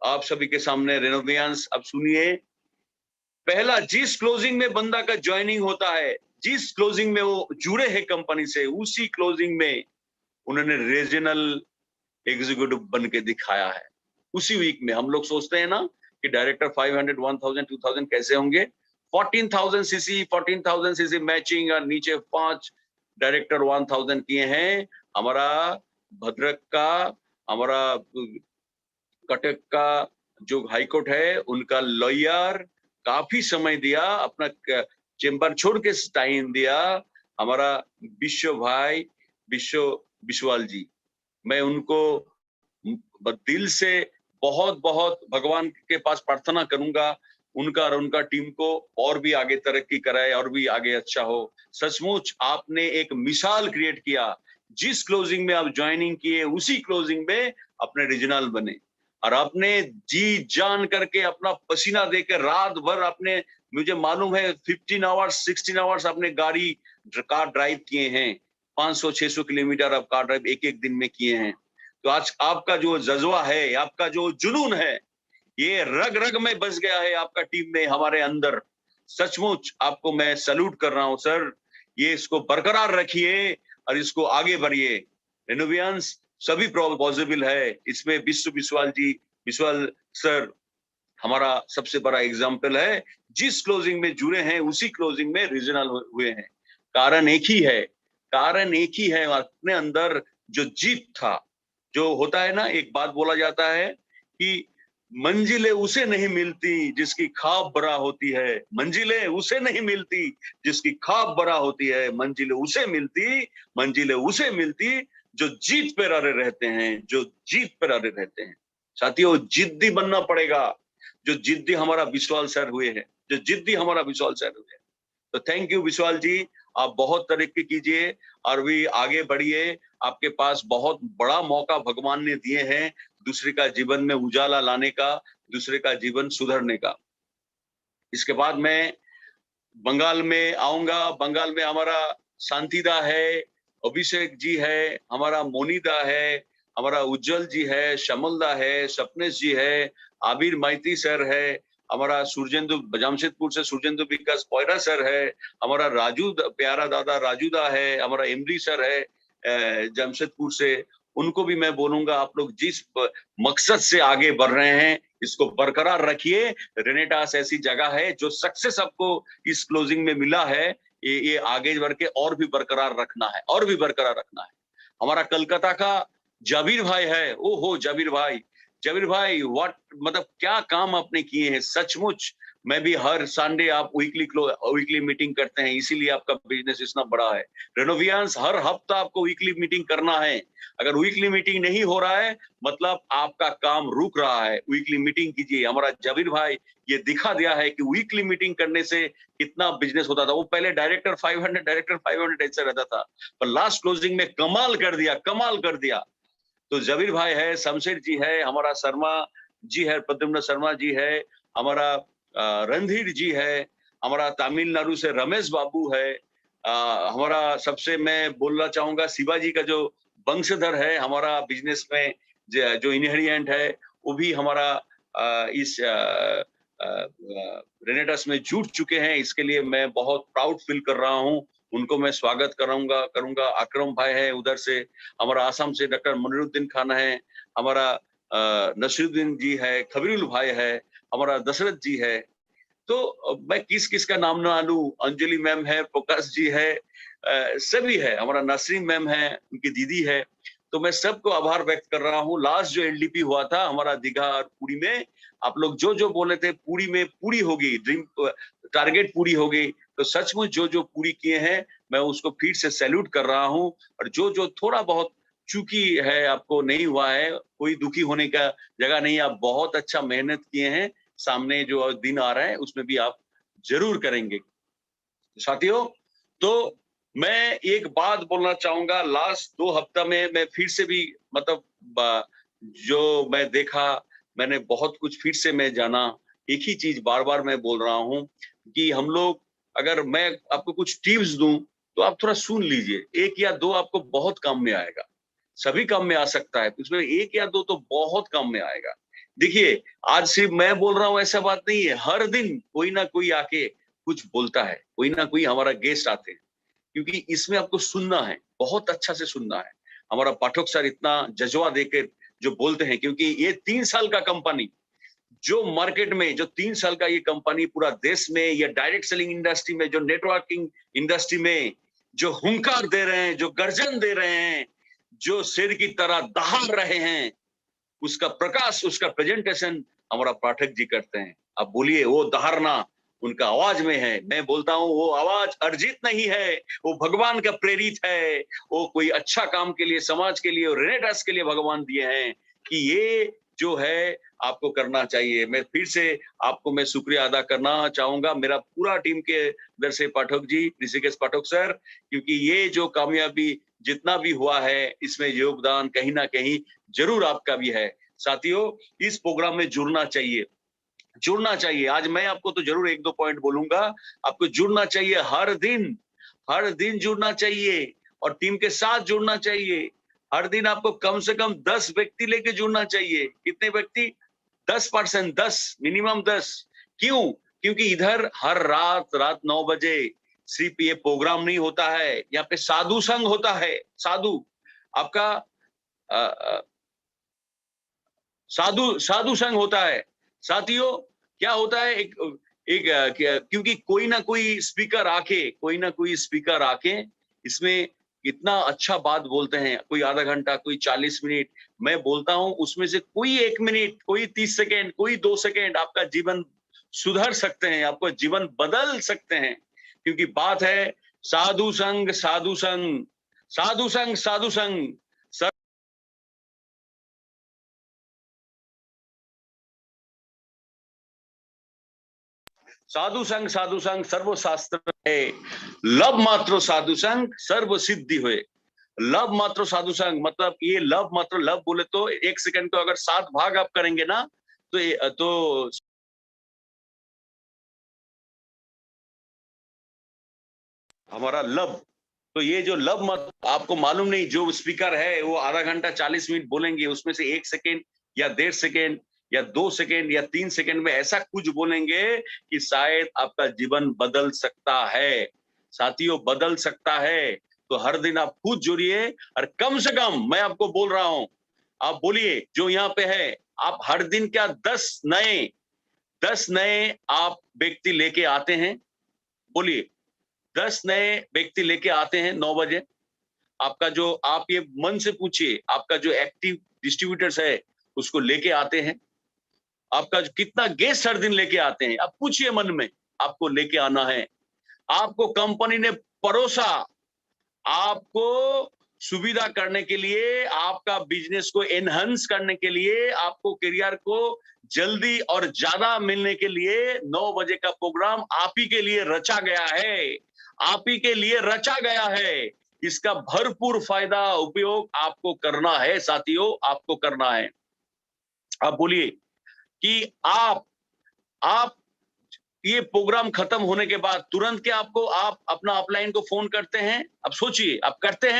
आप सभी के सामने। रेनोवियंस, अब सुनिए, पहला जिस क्लोजिंग में बंदा का ज्वाइनिंग होता है, जिस क्लोजिंग में वो जुड़े हैं कंपनी से, उसी क्लोजिंग में उन्होंने रीजनल एग्जीक्यूटिव बन के दिखाया है। उसी वीक में हम लोग सोचते हैं ना कि डायरेक्टर 500, 1000, 2000 कैसे होंगे। 14,000 सीसी, 14,000 सीसी मैचिंग और नीचे 5 डायरेक्टर 1000 किए हैं। हमारा भद्रक का, हमारा कटक का जो हाईकोर्ट है उनका लॉयर काफी समय दिया, अपना चेंबर छोड़ के टाइम दिया। हमारा विश्वाल जी, मैं उनको दिल से बहुत बहुत भगवान के पास प्रार्थना करूंगा उनका और उनका टीम को और भी आगे तरक्की कराए और भी आगे अच्छा हो। सचमुच आपने एक मिसाल क्रिएट किया, जिस क्लोजिंग में आप ज्वाइनिंग किए उसी क्लोजिंग में अपने रीजनल बने और आपने जी जान करके अपना पसीना देकर रात भर आपने, मुझे मालूम है 15 आवर्स 16 आवर्स आपने कार ड्राइव किए हैं, 500-600 किलोमीटर आप कार ड्राइव एक एक दिन में किए हैं। तो आज आपका जो जज्बा है, आपका जो जुनून है, ये रग रग में बस गया है आपका टीम में, हमारे अंदर। सचमुच आपको मैं सैल्यूट कर रहा हूं सर। ये इसको बरकरार रखिए और इसको आगे बढ़िए। रेनोवियंस सभी पॉसिबल है इसमें। विश्वाल सर हमारा सबसे बड़ा एग्जाम्पल है। जिस क्लोजिंग में जुड़े हैं उसी क्लोजिंग में रीजनल हुए हैं। कारण एक ही है, अपने अंदर जो जीत था, जो होता है ना, एक बात बोला जाता है कि मंजिलें उसे नहीं मिलती जिसकी ख्वाब बड़ा होती है, मंजिलें उसे नहीं मिलती जिसकी ख्वाब बड़ा होती है, मंजिलें उसे मिलती जो जीत पे अड़े रहते हैं, साथियों जिद्दी बनना पड़ेगा, जो जिद्दी हमारा विश्वाल सर हुए हैं, तो थैंक यू विश्वाल जी, आप बहुत तरक्की कीजिए और भी आगे बढ़िए। आपके पास बहुत बड़ा मौका भगवान ने दिए हैं दूसरे का जीवन में उजाला लाने का, दूसरे का जीवन सुधरने का। इसके बाद मैं बंगाल में आऊंगा। बंगाल में हमारा शांतिदा है, अभिषेक जी है, हमारा मोनिदा है, हमारा उज्जवल जी है, शमलदा है, सपनेश जी है, आबिर माइती सर है, हमारा जमशेदपुर से सूर्येंदु विकास पोयरा सर है, हमारा प्यारा दादा राजूदा है, हमारा एमडी सर है जमशेदपुर से। उनको भी मैं बोलूंगा आप लोग जिस मकसद से आगे बढ़ रहे हैं इसको बरकरार रखिए। रेनेटास ऐसी जगह है जो सक्सेस आपको इस क्लोजिंग में मिला है, ये आगे बढ़ के और भी बरकरार रखना है। हमारा कलकत्ता का जबीर भाई है, ओहो जबीर भाई व्हाट, मतलब क्या काम आपने किए हैं सचमुच। मैं भी हर संडे आप वीकली मीटिंग करते हैं, इसीलिए आपका बिजनेस इतना बड़ा है। रेनोवियंस हर हफ्ता आपको वीकली मीटिंग करना है। अगर वीकली मीटिंग नहीं हो रहा है मतलब आपका काम रुक रहा है। वीकली मीटिंग कीजिए। हमारा जबीर भाई ये दिखा दिया है कि वीकली मीटिंग करने से कितना बिजनेस होता था। वो पहले डायरेक्टर 500 ऐसा रहता था, पर लास्ट क्लोजिंग में कमाल कर दिया। तो जबीर भाई है, शमशेर जी है, हमारा शर्मा जी है, प्रद्युम्न शर्मा जी है, हमारा रणधीर जी है, हमारा तमिलनाडु से रमेश बाबू है, हमारा सबसे मैं बोलना चाहूंगा शिवाजी का जो वंशधर है हमारा बिजनेस में, जो इनहेरिएंट है, वो भी हमारा इस रेनेटस में जुट चुके हैं। इसके लिए मैं बहुत प्राउड फील कर रहा हूँ। उनको मैं स्वागत करूंगा। अकरम भाई है उधर से, हमारा आसाम से डॉक्टर मनिरुद्दीन खान है, हमारा नसीरुद्दीन जी है, खबीरुल भाई है, हमारा दशरथ जी है। तो मैं किस का नाम ना लूं, अंजलि मैम है, प्रकाश जी है, सभी है, हमारा नसरीन मैम है, उनकी दीदी है। तो मैं सबको आभार व्यक्त कर रहा हूँ। लास्ट जो एलडीपी हुआ था हमारा दीघा और पुरी में, आप लोग जो बोले थे पुरी में पूरी होगी, ड्रीम टारगेट पूरी होगी। तो सचमुच जो पूरी किए हैं मैं उसको फिर से सैल्यूट कर रहा हूँ। और जो थोड़ा बहुत चूकी है, आपको नहीं हुआ है, कोई दुखी होने का जगह नहीं। आप बहुत अच्छा मेहनत किए हैं, सामने जो दिन आ रहा है उसमें भी आप जरूर करेंगे साथियों। तो मैं एक बात बोलना चाहूंगा, लास्ट 2 हफ्ता में मैं फिर से भी मतलब जो मैं देखा, मैंने बहुत कुछ फिर से मैं जाना। एक ही चीज बार बार मैं बोल रहा हूँ कि हम लोग, अगर मैं आपको कुछ टिप्स दूं तो आप थोड़ा सुन लीजिए। 1 या 2 आपको बहुत काम में आएगा, सभी काम में आ सकता है, उसमें 1 या 2 तो बहुत काम में आएगा। देखिए आज सिर्फ मैं बोल रहा हूँ ऐसा बात नहीं है, हर दिन कोई ना कोई आके कुछ बोलता है, कोई ना कोई हमारा गेस्ट आते हैं, क्योंकि इसमें आपको सुनना है, बहुत अच्छा से सुनना है। हमारा पाठक सर इतना जज्बा देकर जो बोलते हैं, क्योंकि ये 3 साल का कंपनी जो मार्केट में, जो 3 साल का ये कंपनी पूरा देश में या डायरेक्ट सेलिंग इंडस्ट्री में, जो नेटवर्किंग इंडस्ट्री में जो हुंकार दे रहे हैं, जो गर्जन दे रहे हैं, जो शेर की तरह दहाड़ रहे हैं, उसका प्रकाश, उसका प्रेजेंटेशन हमारा पाठक जी करते हैं। अब बोलिए वो दहाड़ना उनका आवाज में है। मैं बोलता हूँ वो आवाज अर्जित नहीं है, वो भगवान का प्रेरित है। वो कोई अच्छा काम के लिए, समाज के लिए, रेनेटस के लिए भगवान दिए हैं। कि ये जो है आपको करना चाहिए। मैं फिर से आपको मैं शुक्रिया अदा करना चाहूंगा, मेरा पूरा टीम के इधर से पाठक जी, ऋषिकेश पाठक सर, क्योंकि ये जो कामयाबी जितना भी हुआ है इसमें योगदान कहीं ना कहीं जरूर आपका भी है। साथियों, इस प्रोग्राम में जुड़ना चाहिए, जुड़ना चाहिए। आज मैं आपको तो जरूर एक दो पॉइंट बोलूंगा, आपको जुड़ना चाहिए, हर दिन जुड़ना चाहिए और टीम के साथ जुड़ना चाहिए। हर दिन आपको कम से कम 10 व्यक्ति लेके जुड़ना चाहिए। कितने व्यक्ति? 10%, 10 मिनिमम 10। क्यों? क्योंकि इधर हर रात 9 बजे सिर्फ ये प्रोग्राम नहीं होता है, यहाँ पे साधु संघ होता है। साधु आपका अ, अ, साधु संघ होता है। साथियों, क्या होता है, क्योंकि कोई ना कोई स्पीकर आके इसमें इतना अच्छा बात बोलते हैं, कोई आधा घंटा, कोई 40 मिनट मैं बोलता हूं, उसमें से कोई 1 मिनट, कोई 30 सेकेंड, कोई 2 सेकेंड आपका जीवन सुधर सकते हैं, आपको जीवन बदल सकते हैं। क्योंकि बात है साधु संग, साधु संग, साधु संग, साधु संग। साधु संग सर्वशास्त्र है, लव मात्र साधु संग सर्व सिद्धि हुए। लव मात्र साधु संग मतलब ये लव मात्र, लव बोले तो 1 सेकंड को अगर 7 भाग आप करेंगे ना तो हमारा लव, तो ये जो लव मत, आपको मालूम नहीं, जो स्पीकर है वो आधा घंटा 40 मिनट बोलेंगे, उसमें से 1 सेकेंड या 1.5 सेकेंड या 2 सेकेंड या 3 सेकेंड में ऐसा कुछ बोलेंगे कि शायद आपका जीवन बदल सकता है। साथियों, बदल सकता है। तो हर दिन आप खुद जुड़िए और कम से कम मैं आपको बोल रहा हूं, आप बोलिए जो यहाँ पे है, आप हर दिन क्या 10 नए आप व्यक्ति लेके आते हैं? बोलिए, 10 नए व्यक्ति लेके आते हैं 9 बजे। आपका जो, आप ये मन से पूछिए, आपका जो एक्टिव डिस्ट्रीब्यूटर्स है उसको लेके आते हैं। आपका कितना गेस्ट हर दिन लेके आते हैं, आप पूछिए मन में, आपको लेके आना है। आपको कंपनी ने परोसा, आपको सुविधा करने के लिए, आपका बिजनेस को एनहांस करने के लिए, आपको करियर को जल्दी और ज्यादा मिलने के लिए 9 बजे का प्रोग्राम आप ही के लिए रचा गया है, आप ही के लिए रचा गया है। इसका भरपूर फायदा उपयोग आपको करना है साथियों, आपको करना है। आप बोलिए कि आप ये प्रोग्राम खत्म होने के बाद तुरंत क्या आपको, आप अपना अपलाइन को फोन करते हैं? अब सोचिए, आप करते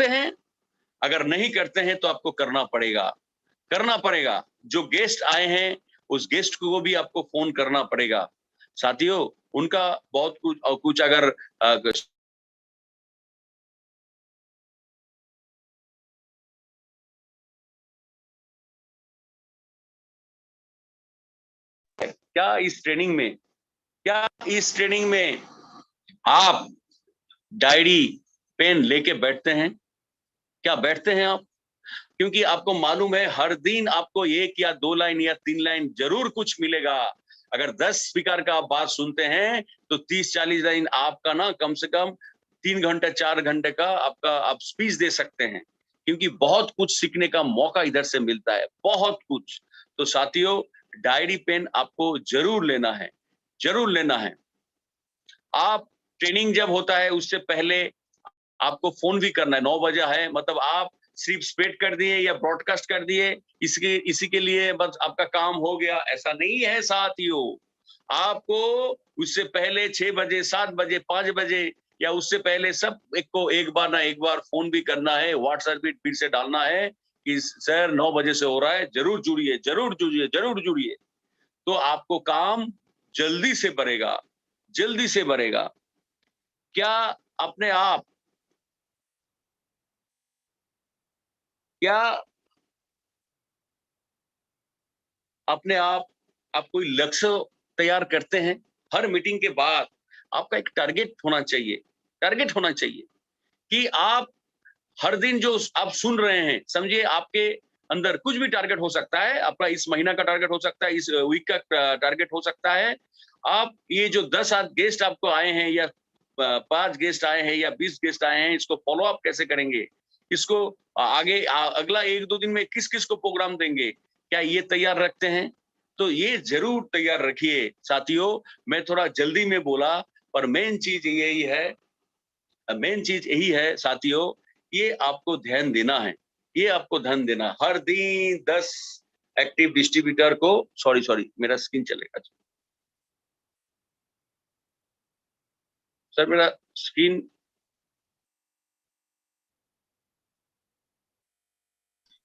हैं? अगर नहीं करते हैं तो आपको करना पड़ेगा। जो गेस्ट आए हैं उस गेस्ट को भी आपको फोन करना पड़ेगा। साथियों, उनका बहुत कुछ अगर क्या इस ट्रेनिंग में आप डायरी पेन लेके बैठते हैं? क्या बैठते हैं आप? क्योंकि आपको मालूम है हर दिन आपको 1 या 2 लाइन या 3 लाइन जरूर कुछ मिलेगा। अगर 10 स्पीकर का आप बात सुनते हैं तो 30-40 लाइन आपका ना कम से कम 3 घंटे 4 घंटे का आपका आप स्पीच दे सकते हैं। क्योंकि बहुत कुछ सीखने का मौका इधर से मिलता है, बहुत कुछ। तो साथियों, डायरी पेन आपको जरूर लेना है। आप ट्रेनिंग जब होता है उससे पहले आपको फोन भी करना है। 9 बजे है मतलब आप सिर्फ स्प्रेड कर दिए या ब्रॉडकास्ट कर दिए, इसी के लिए बस आपका काम हो गया, ऐसा नहीं है साथियों। आपको उससे पहले 6 बजे, 7 बजे, 5 बजे या उससे पहले सब एक बार फोन भी करना है, व्हाट्सएप भी फिर से डालना है कि सर 9 बजे से हो रहा है, जरूर जुड़िए। तो आपको काम जल्दी से बढ़ेगा। क्या अपने आप, क्या अपने आप कोई लक्ष्य तैयार करते हैं? हर मीटिंग के बाद आपका एक टारगेट होना चाहिए कि आप हर दिन जो आप सुन रहे हैं, समझिए आपके अंदर कुछ भी टारगेट हो सकता है, आपका इस महीना का टारगेट हो सकता है, इस वीक का टारगेट हो सकता है। आप ये जो 10 गेस्ट आपको आए हैं या 5 गेस्ट आए हैं या 20 गेस्ट आए हैं, इसको फॉलो अप कैसे करेंगे? इसको आगे अगला 1-2 दिन में किस किस को प्रोग्राम देंगे, क्या ये तैयार रखते हैं? तो ये जरूर तैयार रखिए साथियों। मैं थोड़ा जल्दी में बोला, पर मेन चीज यही है साथियों, ये आपको ध्यान देना है, ये आपको ध्यान देना। हर दिन 10 एक्टिव डिस्ट्रीब्यूटर को, सॉरी मेरा स्क्रीन चलेगा सर, मेरा स्क्रीन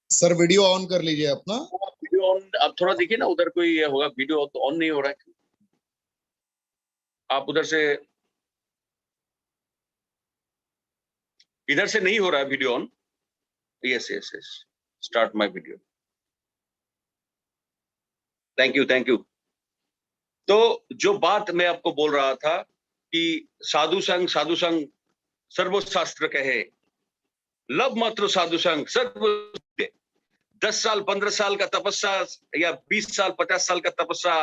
सर वीडियो ऑन कर लीजिए अपना। वीडियो ऑन, आप थोड़ा देखिए ना, उधर कोई ये होगा, वीडियो तो ऑन नहीं हो रहा है, आप उधर से, इधर से नहीं हो रहा है video on. Yes, start my video. Thank you. तो जो बात मैं आपको बोल रहा था कि साधु संघ सर्वशास्त्र कहे, लब मात्र साधु संघ सर्व, 10 साल 15 साल का तपस्या या 20 साल 50 साल का तपस्या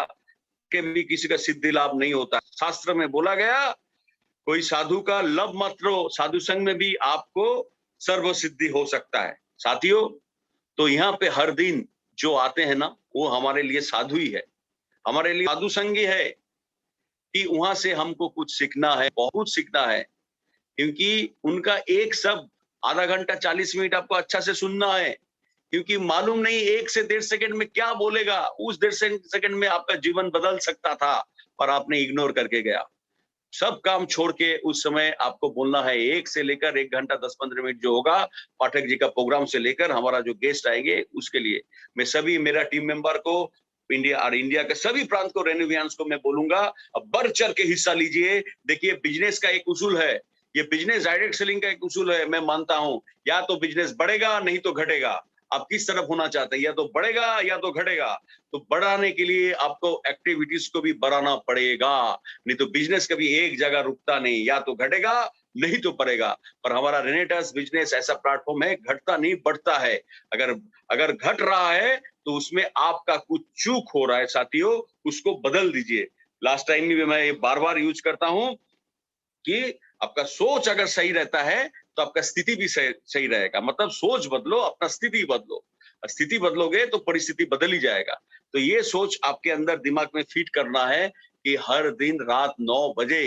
के भी किसी का सिद्धि लाभ नहीं होता। शास्त्र में बोला गया, कोई साधु का लब मात्र साधु संघ में भी आपको सर्व सिद्धि हो सकता है साथियों। तो यहाँ पे हर दिन जो आते हैं ना, वो हमारे लिए साधु ही है, हमारे लिए साधु संघ ही है, कि वहां से हमको कुछ सीखना है, बहुत सीखना है। क्योंकि उनका एक शब्द आधा घंटा 40 मिनट आपको अच्छा से सुनना है, क्योंकि मालूम नहीं 1 से 1.5 सेकंड में क्या बोलेगा, उस 1.5 सेकंड में आपका जीवन बदल सकता था, पर आपने इग्नोर करके गया। सब काम छोड़ के उस समय आपको बोलना है। 1 से लेकर 1 घंटा 10-15 मिनट जो होगा, पाठक जी का प्रोग्राम से लेकर हमारा जो गेस्ट आएंगे उसके लिए, मैं सभी मेरा टीम मेंबर को, इंडिया के सभी प्रांत को, रेन्यूवियंस को मैं बोलूंगा, अब बढ़ चढ़ के हिस्सा लीजिए। देखिए, बिजनेस का एक उसूल है, ये बिजनेस डायरेक्ट सेलिंग का एक उसूल है। मैं मानता हूं, या तो बिजनेस बढ़ेगा नहीं तो घटेगा। आप किस तरफ होना चाहते हैं, या तो बढ़ेगा या तो घटेगा। तो बढ़ाने के लिए आपको एक्टिविटीज को भी बढ़ाना पड़ेगा, नहीं तो बिजनेस कभी एक जगह रुकता नहीं, या तो घटेगा नहीं तो बढ़ेगा। पर हमारा रेनेटर्स बिजनेस ऐसा प्लेटफॉर्म है, घटता नहीं बढ़ता है। अगर घट रहा है तो उसमें आपका कुछ चूक हो रहा है साथियों, उसको बदल दीजिए। लास्ट टाइम भी मैं ये बार-बार यूज करता हूं कि आपका सोच अगर सही रहता है तो आपका स्थिति भी सही रहेगा। मतलब सोच बदलो, अपना स्थिति बदलो। स्थिति बदलोगे तो परिस्थिति बदल ही जाएगा। तो ये सोच आपके अंदर दिमाग में फीड करना है कि हर दिन रात 9 बजे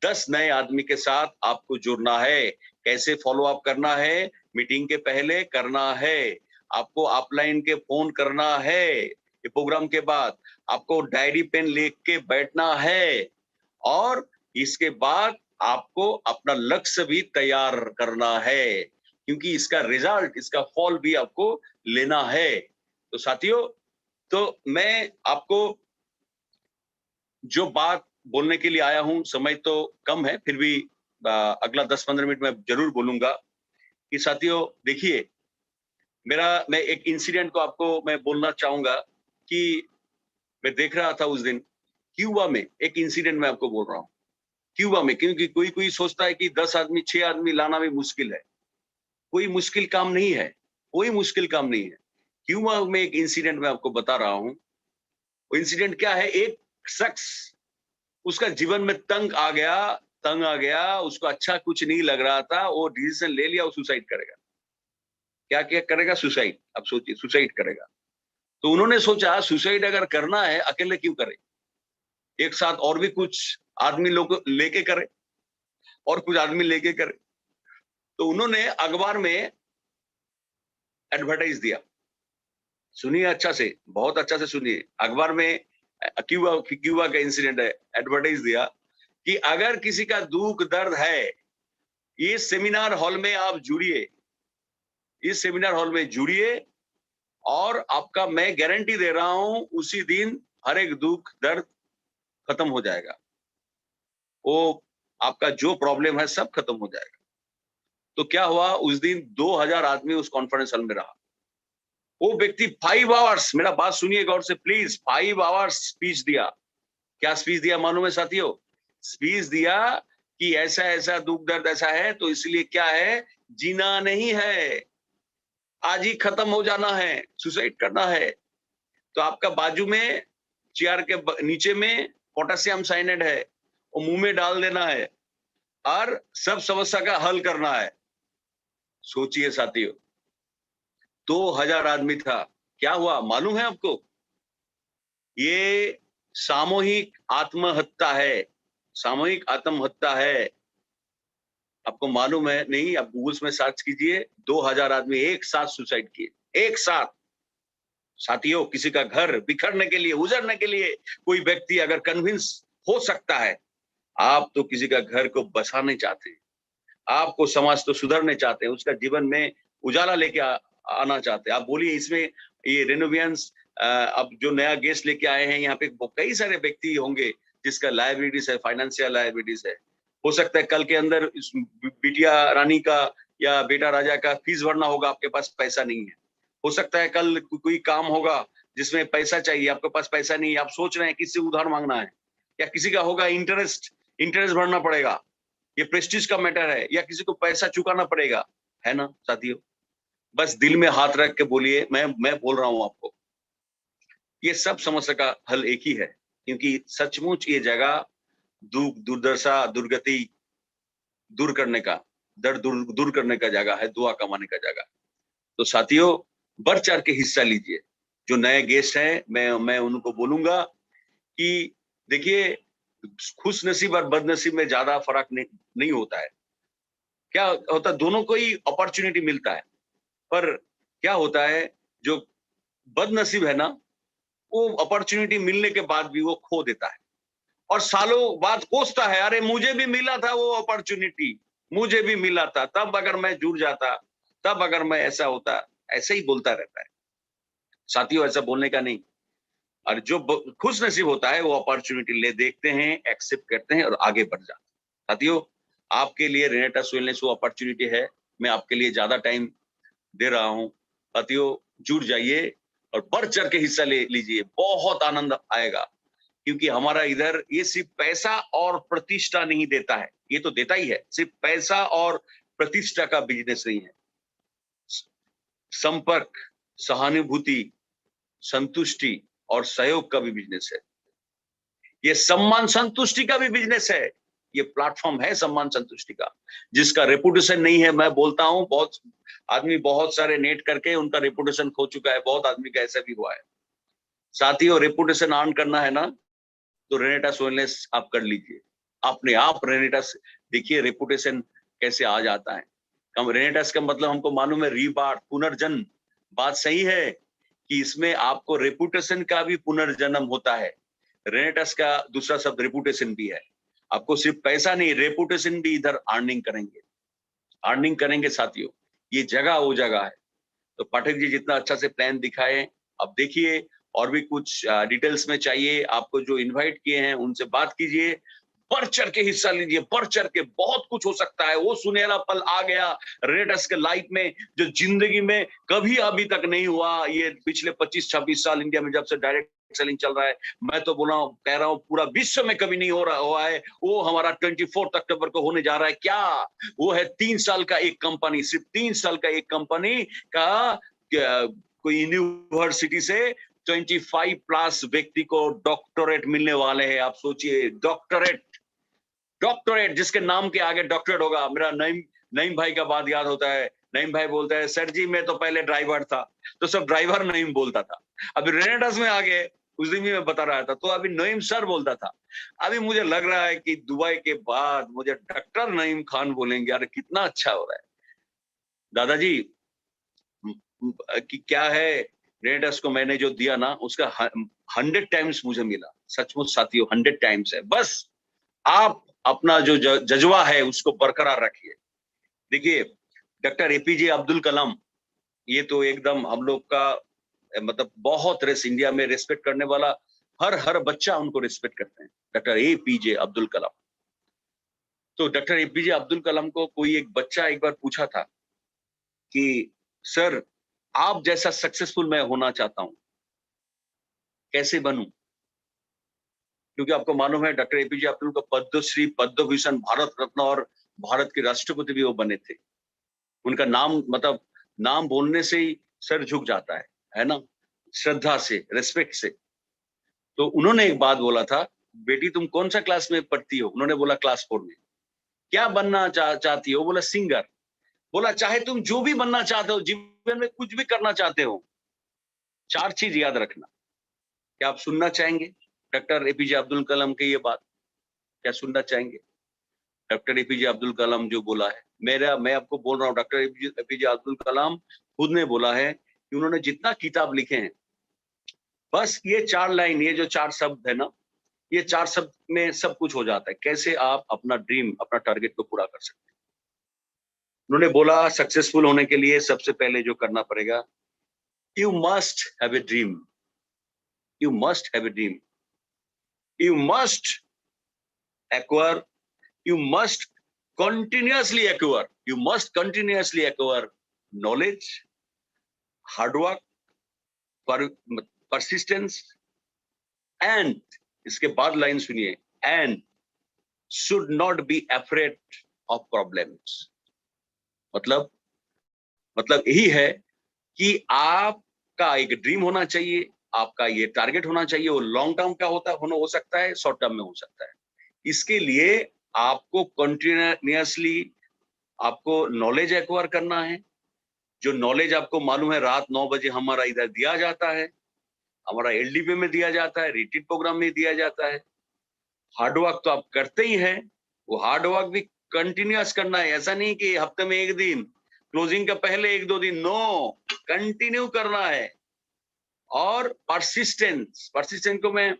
10 नए आदमी के साथ आपको जुड़ना है। कैसे फॉलो अप करना है? मीटिंग के पहले करना है, आपको ऑफलाइन के फोन करना है, ये प्रोग्राम के बाद आपको डायरी पेन लेके बैठना है, और इसके बाद आपको अपना लक्ष्य भी तैयार करना है, क्योंकि इसका रिजल्ट, इसका फॉल भी आपको लेना है। तो साथियों, तो मैं आपको जो बात बोलने के लिए आया हूं, समय तो कम है, फिर भी अगला 10-15 मिनट में जरूर बोलूंगा कि साथियों देखिए, मैं एक इंसिडेंट को आपको मैं बोलना चाहूंगा कि मैं देख रहा था उस दिन क्यूबा में, एक इंसिडेंट मैं आपको बोल रहा हूँ क्यूबा में। क्योंकि कोई सोचता है कि 10 आदमी 6 आदमी लाना भी मुश्किल है। कोई मुश्किल काम नहीं है, कोई मुश्किल काम नहीं है। क्यूबा में एक इंसिडेंट मैं आपको बता रहा हूं। वो इंसिडेंट क्या है, एक शख्स, उसका जीवन में तंग आ गया, उसको अच्छा कुछ नहीं लग रहा था, वो डिसीजन ले लिया, वो सुसाइड करेगा। क्या क्या करेगा? सुसाइड। अब सोचिए, सुसाइड करेगा। तो उन्होंने सोचा सुसाइड अगर करना है अकेले क्यों करे, एक साथ और भी कुछ आदमी लोग लेके करे, और कुछ आदमी लेके करे। तो उन्होंने अखबार में एडवर्टाइज दिया। सुनिए अच्छा से, बहुत अच्छा से सुनिए। अखबार में क्यूबा का इंसिडेंट है, एडवर्टाइज दिया कि अगर किसी का दुख दर्द है, इस सेमिनार हॉल में आप जुड़िए, इस सेमिनार हॉल में जुड़िए, और आपका मैं गारंटी दे रहा हूं उसी दिन हर एक दुख दर्द खत्म हो जाएगा। वो आपका जो प्रॉब्लम है सब खत्म हो जाएगा। तो क्या हुआ, उस दिन 2000 आदमी उस कॉन्फ्रेंस हॉल में रहा। वो व्यक्ति 5 आवर्स, मेरा बात सुनिए गौर से प्लीज, 5 आवर्स स्पीच दिया। क्या स्पीच दिया मालूम है साथियों? स्पीच दिया कि ऐसा ऐसा दुख दर्द ऐसा है, तो इसलिए क्या है, जीना नहीं है, आज ही खत्म हो जाना है, सुसाइड करना है। तो आपका बाजू में चेयर के नीचे में पोटेशियम साइनेट है, वो मुंह में डाल देना है, और सब समस्या का हल करना है। सोचिए साथियों, 2000 आदमी था, क्या हुआ मालूम है आपको? ये सामूहिक आत्महत्या है, सामूहिक आत्महत्या है। आपको मालूम है नहीं? आप गूगल्स में सर्च कीजिए, 2000 आदमी एक साथ सुसाइड किए, एक साथ। साथियों, किसी का घर बिखरने के लिए, उजड़ने के लिए कोई व्यक्ति अगर कन्विंस हो सकता है, आप तो किसी का घर को बसाने चाहते हैं, आपको समाज तो सुधरने चाहते हैं, उसका जीवन में उजाला लेके आना चाहते हैं। आप बोलिए इसमें ये रेनोवियंस अब जो नया गेस्ट लेके आए हैं यहाँ पे कई सारे व्यक्ति होंगे जिसका लायबिलिटीज है, फाइनेंशियल लायबिलिटीज है। हो सकता है कल के अंदर इस बिटिया रानी का या बेटा राजा का फीस भरना होगा, आपके पास पैसा नहीं है। हो सकता है कल कोई काम होगा जिसमें पैसा चाहिए, आपके पास पैसा नहीं है, आप सोच रहे हैं किससे उधार मांगना है, या किसी का होगा इंटरेस्ट भरना पड़ेगा, ये प्रेस्टीज का मैटर है, या किसी को पैसा चुकाना पड़ेगा, है ना साथियों? बस दिल में हाथ रख के बोलिए, मैं बोल रहा हूं आपको, ये सब समस्या का हल एक ही है, क्योंकि सचमुच ये जगह दुख, दुर्दशा, दुर्गति दूर करने का, दर्द दूर करने का जगह है, दुआ कमाने का जगह। तो साथियों, बढ़ चढ़ के हिस्सा लीजिए। जो नए गेस्ट हैं, मैं उनको बोलूंगा कि देखिए, खुश नसीब और बदनसीब में ज्यादा फर्क नहीं होता है। क्या होता है, दोनों को ही अपॉर्चुनिटी मिलता है, पर क्या होता है, जो बदनसीब है ना, वो अपॉर्चुनिटी मिलने के बाद भी वो खो देता है और सालों बाद कोसता है, अरे मुझे भी मिला था वो अपॉर्चुनिटी, मुझे भी मिला था, तब अगर मैं जुड़ जाता, तब अगर मैं ऐसा होता, ऐसे ही बोलता रहता है। साथियों, ऐसा बोलने का नहीं। और जो खुश नसीब होता है वो अपॉर्चुनिटी ले देखते हैं, एक्सेप्ट करते हैं और आगे बढ़ जाते हैं। साथियों, आपके लिए रेनेटास वेलनेस वो अपॉर्चुनिटी है, मैं आपके लिए ज्यादा टाइम दे रहा हूं। साथियों, जुड़ जाइए और बढ़ चढ़ के हिस्सा ले लीजिए, बहुत आनंद आएगा। क्योंकि हमारा इधर ये सिर्फ पैसा और प्रतिष्ठा नहीं देता है, ये तो देता ही है, सिर्फ पैसा और प्रतिष्ठा का बिजनेस नहीं है। संपर्क, सहानुभूति, संतुष्टि और सहयोग का भी बिजनेस है। ये सम्मान संतुष्टि का भी बिजनेस है। ये प्लेटफॉर्म है सम्मान संतुष्टि का, जिसका रेपुटेशन नहीं है। मैं बोलता हूं, बहुत आदमी बहुत सारे नेट करके उनका रेपुटेशन खो चुका है, बहुत आदमी का ऐसा भी हुआ है। साथियों, रेपुटेशन अर्न करना है ना, तो रेनेटास वेलनेस आप कर लीजिए। अपने आप रेनेटास देखिए रेपुटेशन कैसे आ जाता है। हम रेनेटास का मतलब हमको मालूम है, रीबार्थ, पुनर्जन्म। बात सही है कि इसमें आपको रेपुटेशन का भी पुनर्जन्म होता है। रेनेटास का दूसरा शब्द रेपुटेशन भी है। आपको सिर्फ पैसा नहीं, रेपुटेशन भी इधर अर्निंग करेंगे साथियों। ये जगह वो जगह है। तो पाठक जी जितना अच्छा से प्लान दिखाए, अब देखिए और भी कुछ डिटेल्स में चाहिए आपको, जो इनवाइट किए हैं उनसे बात कीजिए, बढ़ चढ़ के हिस्सा लीजिए, बढ़ चढ़ के। बहुत कुछ हो सकता है। वो सुनहरा पल आ गया रेनेटास के लाइफ में, जो जिंदगी में कभी अभी तक नहीं हुआ। ये पिछले 25-26 साल इंडिया में जब से डायरेक्ट सेलिंग चल रहा है, मैं तो बोला हूं, कह रहा हूं, पूरा विश्व में कभी नहीं हुआ है। वो हमारा 24 अक्टूबर को होने जा रहा है। क्या वो है? 3 साल का एक कंपनी, सिर्फ 3 साल का एक कंपनी का कोई यूनिवर्सिटी से 25+ व्यक्ति को डॉक्टरेट मिलने वाले हैं। आप सोचिए, डॉक्टरेट जिसके नाम के आगे डॉक्टरेट होगा। मेरा नईम भाई का बात याद होता है। नईम भाई बोलता है, सर जी मैं तो पहले ड्राइवर था, तो सब ड्राइवर नईम बोलता था। अभी रेनेटास में आगे उस दिन भी मैं बता रहा था, तो अभी नईम सर बोलता था। अभी मुझे लग रहा है कि दुबई के बाद मुझे डॉक्टर नईम खान बोलेंगे। यार कितना अच्छा हो रहा है दादाजी। कि क्या है, रेनेटास को मैंने जो दिया ना, उसका 100 टाइम्स मुझे मिला। सचमुच साथियों, 100 टाइम्स है। बस आप अपना जो जज्बा है उसको बरकरार रखिए। देखिए, डॉक्टर एपीजे अब्दुल कलाम, ये तो एकदम हम लोग का मतलब बहुत इंडिया में रेस्पेक्ट करने वाला, हर बच्चा उनको रेस्पेक्ट करते हैं, डॉक्टर एपीजे अब्दुल कलाम। तो डॉक्टर एपीजे अब्दुल कलाम को कोई एक बच्चा एक बार पूछा था कि सर, आप जैसा सक्सेसफुल मैं होना चाहता हूं, कैसे बनूं? क्योंकि आपको मालूम है डॉक्टर एपीजे अब्दुल को पद्मश्री, पद्म भूषण, भारत रत्न और भारत के राष्ट्रपति भी वो बने थे। उनका नाम मतलब नाम बोलने से ही सर झुक जाता है ना, श्रद्धा से, रेस्पेक्ट से। तो उन्होंने एक बात बोला था, बेटी तुम कौन सा क्लास में पढ़ती हो? उन्होंने बोला क्लास 4 में। क्या बनना चाहती हो? बोला सिंगर। बोला चाहे तुम जो भी बनना चाहते हो, जीवन में कुछ भी करना चाहते हो, 4 चीज याद रखना। क्या आप सुनना चाहेंगे डॉक्टर एपीजे अब्दुल कलाम की ये बात? क्या सुनना चाहेंगे? डॉक्टर एपीजे अब्दुल कलाम जो बोला है, मैं आपको बोल रहा हूँ, डॉक्टर एपीजे अब्दुल कलाम खुद ने बोला है कि उन्होंने जितना किताब लिखे हैं, बस ये 4 लाइन, ये जो 4 शब्द है ना, ये 4 शब्द में सब कुछ हो जाता है, कैसे आप अपना ड्रीम, अपना टारगेट को पूरा कर सकते हैं। उन्होंने बोला सक्सेसफुल होने के लिए सबसे पहले जो करना पड़ेगा, you must have a dream, you must have a dream, you must acquire, you must continuously acquire, you must continuously acquire knowledge, hard work, persistence, and इसके बाद लाइन सुनिए, and should not be afraid of problems। मतलब यही है कि आपका एक dream होना चाहिए, आपका ये टारगेट होना चाहिए, वो लॉन्ग टर्म का हो सकता है, शॉर्ट टर्म में हो सकता है। इसके लिए आपको कंटिन्यूअसली आपको नॉलेज एक्वायर करना है। जो नॉलेज आपको मालूम है, रात 9 बजे हमारा इधर दिया जाता है, हमारा एलडीपी में दिया जाता है, रिट्रीट प्रोग्राम में दिया जाता है। हार्ड वर्क तो आप करते ही हैं, वो हार्ड वर्क भी कंटिन्यूअस करना है। ऐसा नहीं कि हफ्ते में 1 दिन, क्लोजिंग का पहले 1-2 दिन, नो, कंटिन्यू करना है। और परसिस्टेंस को मैं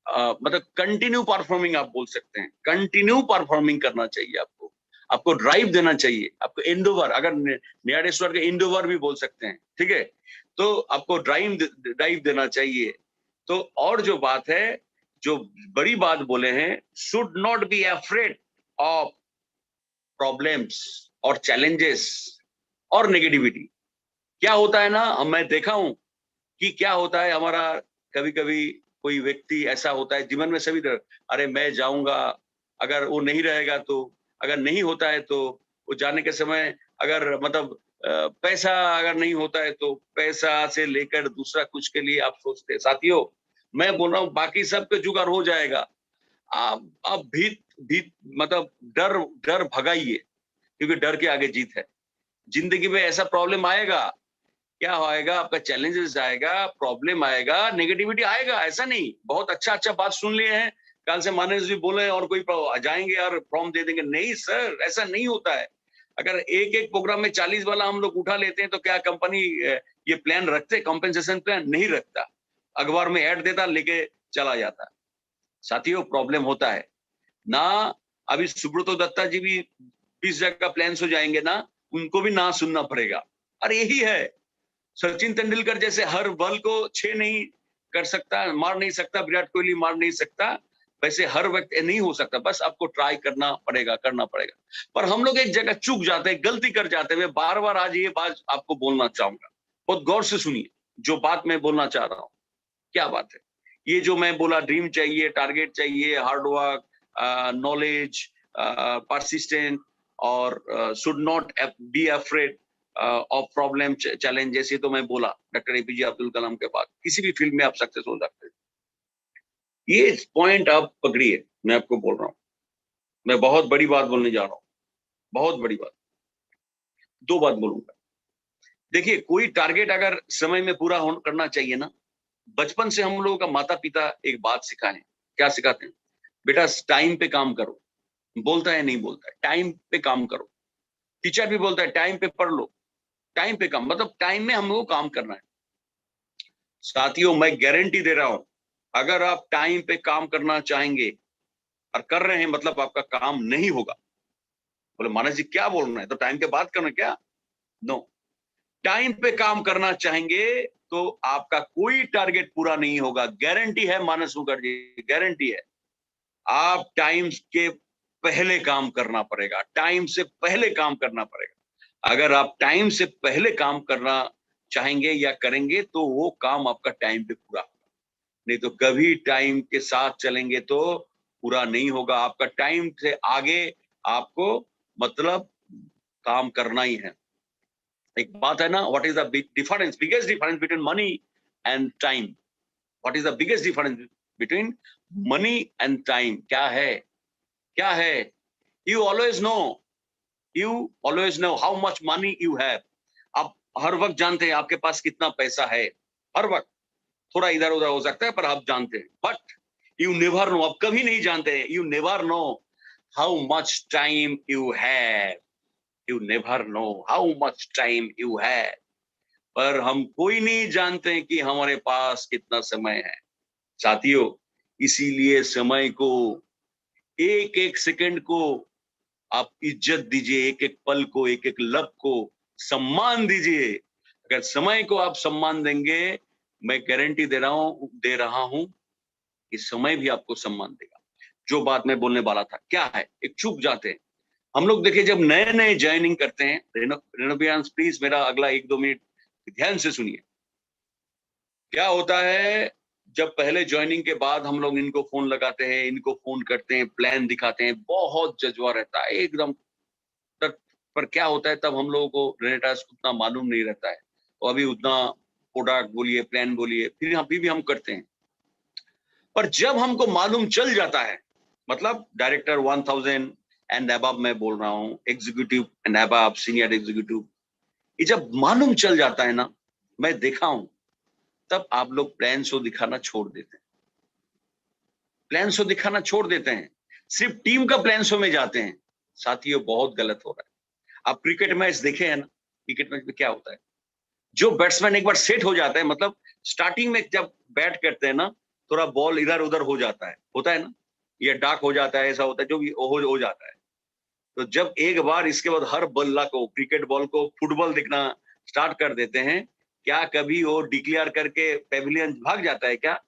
मतलब कंटिन्यू परफॉर्मिंग आप बोल सकते हैं, कंटिन्यू परफॉर्मिंग करना चाहिए आपको, आपको ड्राइव देना चाहिए, आपको एंडोवर, अगर न्यायाधीश्वर के एंडोवर भी बोल सकते हैं, ठीक है, तो आपको ड्राइव देना चाहिए। तो और जो बात है, जो बड़ी बात बोले हैं, should not be afraid of problems और चैलेंजेस और नेगेटिविटी। क्या होता है ना, मैं देखा हूं कि क्या होता है, हमारा कभी कभी कोई व्यक्ति ऐसा होता है जीवन में, सभी तरह, अरे मैं जाऊंगा, अगर वो नहीं रहेगा तो, अगर नहीं होता है तो, वो जाने के समय अगर मतलब पैसा अगर नहीं होता है तो, पैसा से लेकर दूसरा कुछ के लिए आप सोचते हैं। साथियों, मैं बोल रहा हूँ बाकी सब पे जुगाड़ हो जाएगा। आप भीत मतलब डर भगाइए, क्योंकि डर के आगे जीत है। जिंदगी में ऐसा प्रॉब्लम आएगा, क्या आएगा, आपका चैलेंजेस आएगा, प्रॉब्लम आएगा, नेगेटिविटी आएगा, ऐसा नहीं। बहुत अच्छा बात सुन लिए हैं, कल से मानस जी बोले और कोई जाएंगे और फॉर्म दे देंगे, नहीं सर, ऐसा नहीं होता है। अगर एक प्रोग्राम में 40 वाला हम लोग उठा लेते हैं तो क्या कंपनी ये प्लान रखते, कॉम्पेंसेशन प्लान? नहीं रखता, अखबार में ऐड देता, लेके चला जाता। साथियों, प्रॉब्लम होता है ना। अभी सुब्रतो दत्ता जी भी 20 जगह प्लान हो जाएंगे ना, उनको भी ना सुनना पड़ेगा। अरे यही है, सचिन तेंदुलकर जैसे हर बॉल को 6 नहीं कर सकता, मार नहीं सकता, विराट कोहली मार नहीं सकता, वैसे हर वक्त नहीं हो सकता। बस आपको ट्राई करना पड़ेगा। पर हम लोग एक जगह चूक जाते हैं, गलती कर जाते हैं। मैं बार-बार आज ये बात आपको बोलना चाहूंगा, बहुत गौर से सुनिए जो बात मैं बोलना चाह रहा हूँ। क्या बात है? ये जो मैं बोला, ड्रीम चाहिए, टारगेट चाहिए, हार्ड वर्क, नॉलेज, परसिस्टेंट, और should not be afraid of problem, challenges, ये तो मैं बोला डॉक्टर एपीजे अब्दुल कलाम के बाद। किसी भी फील्ड में आप सक्सेस हो सकते हैं, ये पॉइंट आप पकड़िए। मैं आपको बोल रहा हूँ, मैं बहुत बड़ी बात बोलने जा रहा हूँ, बहुत बड़ी बात। 2 बात बोलूंगा। देखिए, कोई टारगेट अगर समय में पूरा करना चाहिए ना, बचपन से हम लोगों का माता पिता एक बात सिखाए, क्या सिखाते हैं? बेटा टाइम पे काम करो। बोलता है नहीं बोलता है, टाइम पे काम करो। टीचर भी बोलता है टाइम पे पढ़ लो, टाइम पे काम, मतलब टाइम में हम लोग काम करना है। साथियों, मैं गारंटी दे रहा हूं, अगर आप टाइम पे काम करना चाहेंगे और कर रहे हैं, मतलब आपका काम नहीं होगा। बोले मानस जी क्या बोल रहे हैं, तो टाइम के बाद करना क्या? नो, टाइम पे काम करना चाहेंगे तो आपका कोई टारगेट पूरा नहीं होगा। गारंटी है मानस मुखर्जी, गारंटी है। आप टाइम के पहले काम करना पड़ेगा, टाइम से पहले काम करना पड़ेगा। अगर आप टाइम से पहले काम करना चाहेंगे या करेंगे तो वो काम आपका टाइम पे पूरा होगा। नहीं तो कभी टाइम के साथ चलेंगे तो पूरा नहीं होगा। आपका टाइम से आगे आपको मतलब काम करना ही है। एक बात है ना, what is the difference, biggest difference between money and time? What is the biggest difference between money and time? क्या है? क्या है? You always no You always know how much money you have. आप हर वक्त जानते हैं आपके पास कितना पैसा है, हर वक्त थोड़ा इधर उधर हो सकता है पर आप जानते हैं. बट यू नेवर नो, आप कभी नहीं जानते हैं, you never know how much time you have. You never know how much time you have. पर हम कोई नहीं जानते कि हमारे पास कितना समय है साथियों. इसीलिए समय को, एक एक सेकंड को आप इज्जत दीजिए, एक एक पल को, एक एक लब को सम्मान दीजिए. अगर समय को आप सम्मान देंगे, मैं गारंटी दे रहा हूं कि समय भी आपको सम्मान देगा. जो बात मैं बोलने वाला था क्या है, एक चूक जाते हैं हम लोग. देखिए जब नए नए ज्वाइनिंग करते हैं, रेनोबियंस प्लीज मेरा अगला 1-2 मिनट ध्यान से सुनिए. क्या होता है, जब पहले ज्वाइनिंग के बाद हम लोग इनको फोन लगाते हैं, इनको फोन करते हैं, प्लान दिखाते हैं, बहुत जज्बा रहता है एकदम तक. पर क्या होता है, तब हम लोगों को रेनेटास उतना मालूम नहीं रहता है, तो अभी उतना प्रोडक्ट बोलिए, प्लान बोलिए, फिर भी हम करते हैं. पर जब हमको मालूम चल जाता है, मतलब डायरेक्टर 1000 एंड अबव मैं बोल रहा हूँ, executive and above, senior executive, ये जब मालूम चल जाता है ना, मैं देखा हूं, तब आप लोग प्लान शो दिखाना छोड़ देते हैं. प्लान शो दिखाना छोड़ देते हैं, सिर्फ टीम का प्लान शो में जाते हैं. साथियों बहुत गलत हो रहा है. आप क्रिकेट मैच देखे हैं ना, क्रिकेट मैच में क्या होता है, जो बैट्समैन एक बार सेट हो जाता है, मतलब स्टार्टिंग में जब बैट करते हैं ना, थोड़ा बॉल इधर उधर हो जाता है, होता है ना, ये डार्क हो जाता है, ऐसा होता है, जो भी हो जाता है. तो जब एक बार इसके बाद हर बल्ला को, क्रिकेट बॉल को फुटबॉल दिखना स्टार्ट कर देते हैं, क्या कभी वो डिक्लेयर करके पेविलियन भाग जाता है क्या?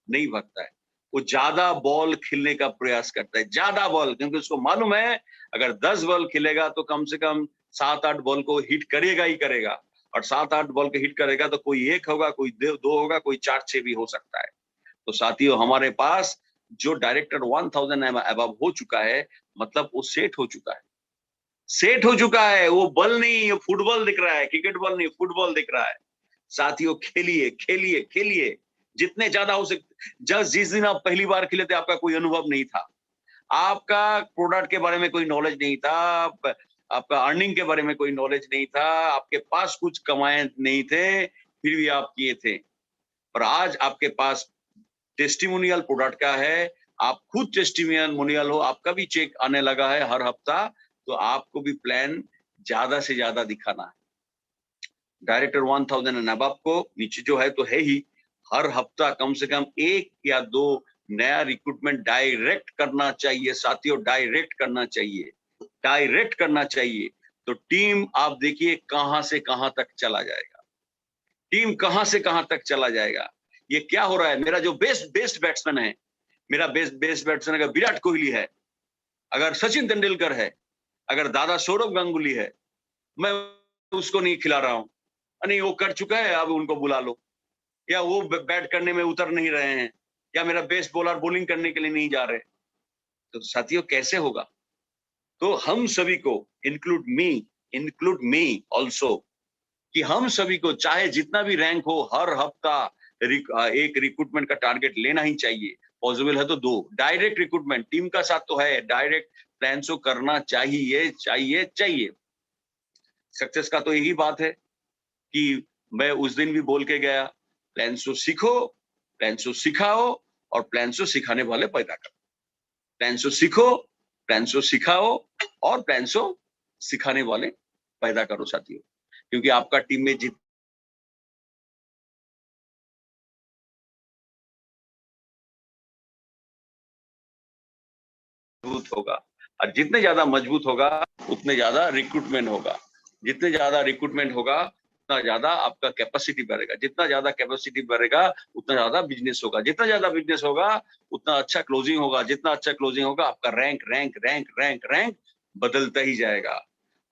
नहीं भागता है. वो ज्यादा बॉल खेलने का प्रयास करता है, ज्यादा बॉल, क्योंकि उसको मालूम है अगर 10 बॉल खेलेगा तो कम से कम 7-8 बॉल को हिट करेगा ही करेगा. और 7-8 बॉल के हिट करेगा तो कोई 1 होगा, कोई 2 होगा, कोई 4-6 भी हो सकता है. तो साथियों हमारे पास जो डायरेक्टर 1000 अबव हो चुका है, मतलब वो सेट हो चुका है, सेट हो चुका है. वो बॉल नहीं, वो फुटबॉल दिख रहा है, क्रिकेट बॉल नहीं, फुटबॉल दिख रहा है. साथियों खेलिए खेलिए खेलिए, जितने ज्यादा हो सकते. जिस दिन आप पहली बार खेले थे, आपका कोई अनुभव नहीं था, आपका प्रोडक्ट के बारे में कोई नॉलेज नहीं था, आपका अर्निंग के बारे में कोई नॉलेज नहीं था, आपके पास कुछ कमाए नहीं थे, फिर भी आप किए थे. पर आज आपके पास टेस्टिमोनियल प्रोडक्ट का है, आप खुद टेस्टिमोनियल हो, आपका भी चेक आने लगा है हर हफ्ता, तो आपको भी प्लान ज्यादा से ज्यादा दिखाना है. डायरेक्टर 1000 एंड अबव को नीचे जो है तो है ही, हर हफ्ता कम से कम 1 या 2 नया रिक्रूटमेंट डायरेक्ट करना चाहिए. साथियों डायरेक्ट करना चाहिए, डायरेक्ट करना चाहिए. तो टीम आप देखिए कहां से कहां तक चला जाएगा, टीम कहां से कहां तक चला जाएगा. ये क्या हो रहा है, मेरा जो बेस्ट बैट्समैन है, मेरा बेस्ट बैट्समैन अगर विराट कोहली है, अगर सचिन तेंदुलकर है, अगर दादा सौरव गांगुली है, मैं उसको नहीं खिला रहा हूं. नहीं वो कर चुका है, अब उनको बुला लो, या वो बैट करने में उतर नहीं रहे हैं, या मेरा बेस्ट बॉलर बॉलिंग करने के लिए नहीं जा रहे. तो साथियों कैसे होगा. तो हम सभी को, इंक्लूड मी ऑल्सो, कि हम सभी को चाहे जितना भी रैंक हो, हर हफ्ता एक रिक्रूटमेंट का टारगेट लेना ही चाहिए. पॉसिबल है तो 2 डायरेक्ट रिक्रूटमेंट, टीम का साथ तो है, डायरेक्ट प्लान शो करना चाहिए चाहिए चाहिए. सक्सेस का तो यही बात है कि मैं उस दिन भी बोल के गया, प्लान शो सीखो, प्लान शो सिखाओ, और प्लान शो सिखाने वाले पैदा करो. प्लान शो सीखो, प्लान शो सिखाओ, और प्लान शो सिखाने वाले पैदा करो साथियों. क्योंकि आपका टीम में मजबूत होगा, और जितने ज्यादा मजबूत होगा उतने ज्यादा रिक्रूटमेंट होगा. जितने ज्यादा रिक्रूटमेंट होगा उतना ज्यादा आपका कैपेसिटी बढ़ेगा, जितना ज्यादा कैपेसिटी बढ़ेगा उतना ज्यादा बिजनेस होगा, जितना ज्यादा बिजनेस होगा उतना अच्छा क्लोजिंग होगा, जितना अच्छा क्लोजिंग होगा आपका rank rank rank rank rank बदलता ही जाएगा.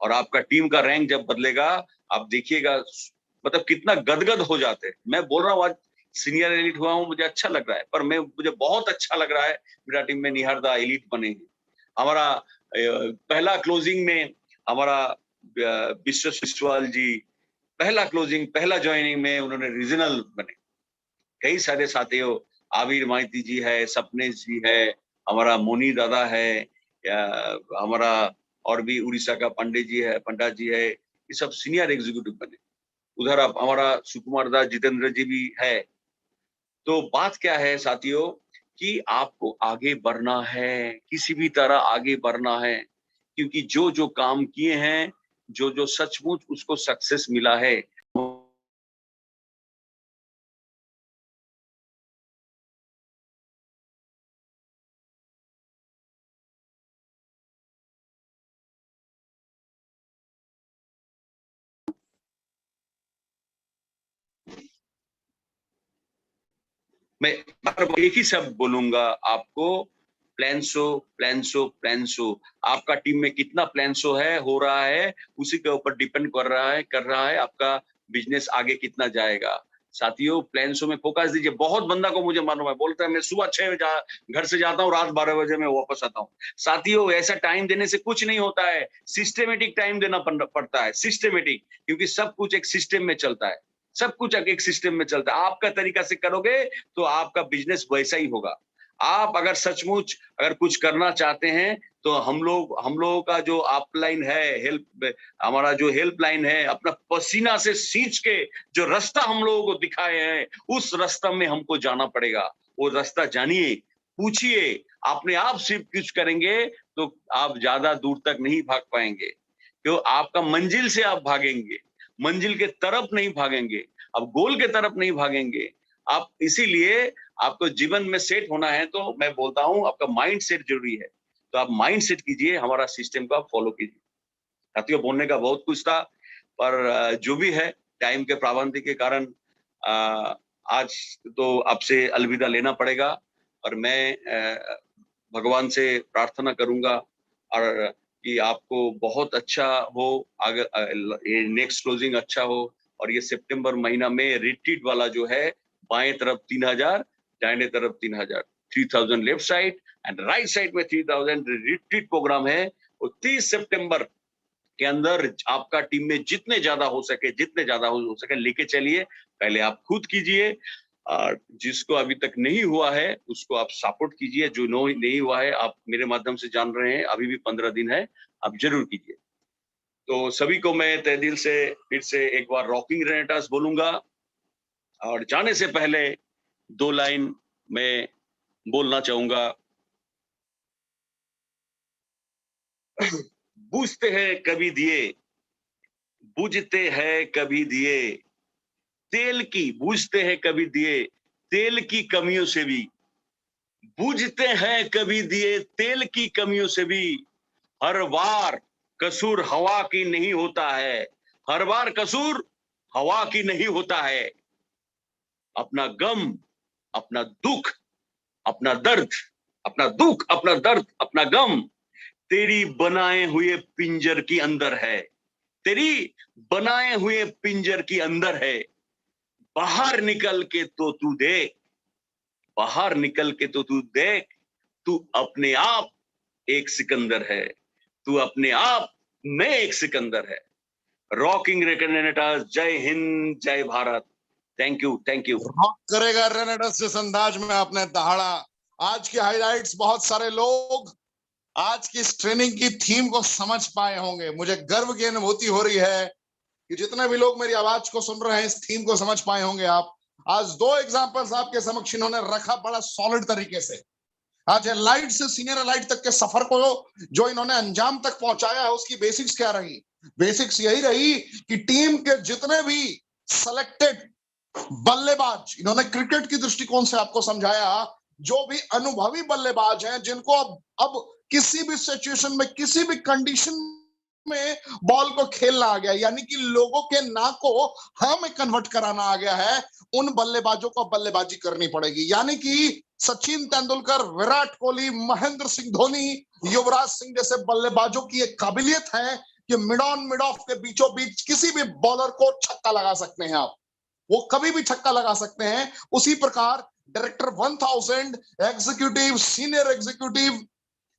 और आपका टीम का रैंक जब बदलेगा, आप देखिएगा मतलब कितना गदगद हो जाते हैं. मैं बोल रहा हूँ आज सीनियर एलिट हुआ हूँ, मुझे अच्छा लग रहा है, पर मुझे बहुत अच्छा लग रहा है मेरा टीम में निहारदा एलिट बने. हमारा पहला क्लोजिंग में हमारा विश्वाल जी, पहला क्लोजिंग, पहला ज्वाइनिंग में उन्होंने रीजनल बने. कई सारे साथियों, आबिर माइती जी है, सपने जी है, हमारा मोनी दादा है, हमारा और भी उड़ीसा का पंडा जी है, ये सब सीनियर एग्जीक्यूटिव बने। उधर अब हमारा सुकुमार दास जितेंद्र जी भी है। तो बात क्या है साथियों कि आपको आगे बढ़ना है, किसी भी तरह आगे बढ़ना है, क्योंकि जो जो काम किए हैं, जो जो सचमुच उसको सक्सेस मिला है, मैं एक ही शब्द बोलूंगा आपको, प्लान सो। आपका टीम में कितना प्लान सो है, हो रहा है, उसी के ऊपर डिपेंड कर रहा है आपका बिजनेस आगे कितना जाएगा। साथियों प्लान सो में फोकस दीजिए। बहुत बंदा को मुझे मालूम है, बोलता है मैं सुबह 6 बजे घर से जाता हूँ, रात 12 बजे मैं वापस आता हूँ। साथियों ऐसा टाइम देने से कुछ नहीं होता है, सिस्टमेटिक टाइम देना पड़ता है, सिस्टमेटिक, क्योंकि सब कुछ एक सिस्टम में चलता है, सब कुछ एक सिस्टम में चलता है। आपका तरीका से करोगे तो आपका बिजनेस वैसा ही होगा। आप अगर सचमुच अगर कुछ करना चाहते हैं तो हम लोगों का जो अपलाइन है, हमारा जो हेल्पलाइन है, अपना पसीना से सींच के जो रास्ता हम लोगों को दिखाए हैं, उस रास्ता में हमको जाना पड़ेगा। वो रास्ता जानिए, पूछिए, अपने आप सिर्फ कुछ करेंगे तो आप ज्यादा दूर तक नहीं भाग पाएंगे, क्यों आपका मंजिल से आप भागेंगे, मंजिल के तरफ नहीं भागेंगे, अब गोल के तरफ नहीं भागेंगे आप। इसीलिए आपको जीवन में सेट होना है, तो मैं बोलता हूं आपका माइंड सेट जरूरी है। तो आप माइंड सेट कीजिए, हमारा सिस्टम को आप फॉलो कीजिए। साथियों बोलने का बहुत कुछ था, पर जो भी है टाइम के पाबंदी के कारण आज तो आपसे अलविदा लेना पड़ेगा। और मैं भगवान से प्रार्थना करूंगा और कि आपको बहुत अच्छा हो, आगे ये नेक्स्ट क्लोजिंग अच्छा हो। और ये सितंबर महीना में रिट्रीट वाला जो है, बाएं तरफ 3000, दाहिने तरफ 3000, 3000 left side and right side में 3000 रिट्रीट प्रोग्राम है। वो 30 सितंबर के अंदर आपका टीम में जितने ज्यादा हो सके लेके चलिए। पहले आप खुद कीजिए, और जिसको अभी तक नहीं हुआ है उसको आप सपोर्ट कीजिए। जो नहीं हुआ है आप मेरे माध्यम से जान रहे हैं, अभी भी 15 दिन है, आप जरूर कीजिए। तो सभी को मैं तहे दिल से फिर से एक बार रॉकिंग रेनेटास बोलूंगा। और जाने से पहले 2 लाइन मैं बोलना चाहूंगा। बूझते हैं कभी दिए, बुझते हैं कभी दिए, तेल की बूझते हैं कभी दिए, तेल की कमियों से भी बूझते हैं कभी दिए, तेल की कमियों से भी। हर बार कसूर हवा की नहीं होता है, हर बार कसूर हवा की नहीं होता है। अपना गम, अपना दुख, अपना दर्द, अपना दुख, अपना दर्द, अपना गम तेरी बनाए हुए पिंजर की अंदर है, तेरी बनाए हुए पिंजर की अंदर है। बाहर निकल के तो तू देख, बाहर निकल के तो तू देख, तू अपने आप एक सिकंदर है, तू अपने आप में एक सिकंदर है। रॉकिंग रेनेटास, जय हिंद, जय Bharat. Thank you, thank you. Rock करेगा रेनेटास जिस अंदाज में आपने दहाड़ा। आज के हाइलाइट्स, बहुत सारे लोग आज की इस ट्रेनिंग की थीम को समझ पाए होंगे। मुझे गर्व की अनुभूति हो रही है कि जितने भी लोग मेरी आवाज को सुन रहे हैं, इस थीम को समझ पाए होंगे आप। आज 2 एग्जांपल्स आपके समक्ष इन्होंने रखा बड़ा सॉलिड तरीके से। आज एलाइट से सीनियर एलाइट तक के सफर को जो इन्होंने अंजाम तक पहुंचाया है, उसकी बेसिक्स क्या रही? बेसिक्स यही रही कि टीम के जितने भी सिलेक्टेड बल्लेबाज, इन्होंने क्रिकेट की दृष्टिकोण से आपको समझाया, जो भी अनुभवी बल्लेबाज हैं, जिनको अब किसी भी सिचुएशन में, किसी भी कंडीशन में बॉल को खेलना आ गया, यानी कि लोगों के ना को हाँ में कन्वर्ट कराना आ गया है, उन बल्लेबाजों को बल्लेबाजी करनी पड़ेगी। यानी कि सचिन तेंदुलकर, विराट कोहली, महेंद्र सिंह धोनी, युवराज सिंह जैसे बल्लेबाजों की एक काबिलियत है कि मिड ऑन मिड ऑफ के बीचों बीच किसी भी बॉलर को छक्का लगा सकते हैं आप, वो कभी भी छक्का लगा सकते हैं। उसी प्रकार director 1000, executive, senior executive,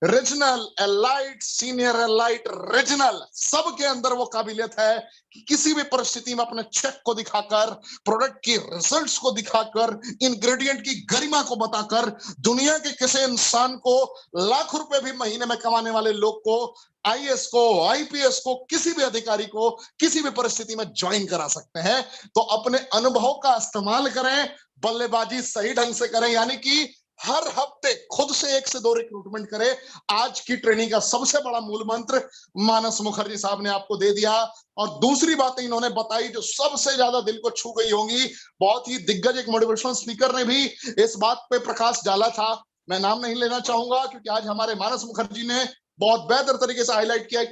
regional, elite, senior elite, regional, सबके अंदर वो काबिलियत है कि किसी भी परिस्थिति में अपने चेक को दिखाकर, प्रोडक्ट की रिजल्ट्स को दिखाकर, इंग्रेडिएंट की गरिमा को बताकर दुनिया के किसी इंसान को, लाख रुपए भी महीने में कमाने वाले लोग को, आईएएस को, आईपीएस को, किसी भी अधिकारी को किसी भी परिस्थिति में ज्वाइन करा सकते हैं। तो अपने अनुभव का इस्तेमाल करें, बल्लेबाजी सही ढंग से करें, यानी कि हर हफ्ते खुद से 1 से 2 रिक्रूटमेंट करें। आज की ट्रेनिंग का सबसे बड़ा मूल मंत्र मानस मुखर्जी साहब ने आपको दे दिया। और दूसरी बातें इन्होंने बताई जो सबसे ज्यादा दिल को छू गई होंगी। बहुत ही दिग्गज एक मोटिवेशनल स्पीकर ने भी इस बात पे प्रकाश डाला था, मैं नाम नहीं लेना चाहूंगा क्योंकि आज हमारे मानस मुखर्जी ने बहुत बेहतर तरीके से हाईलाइट किया।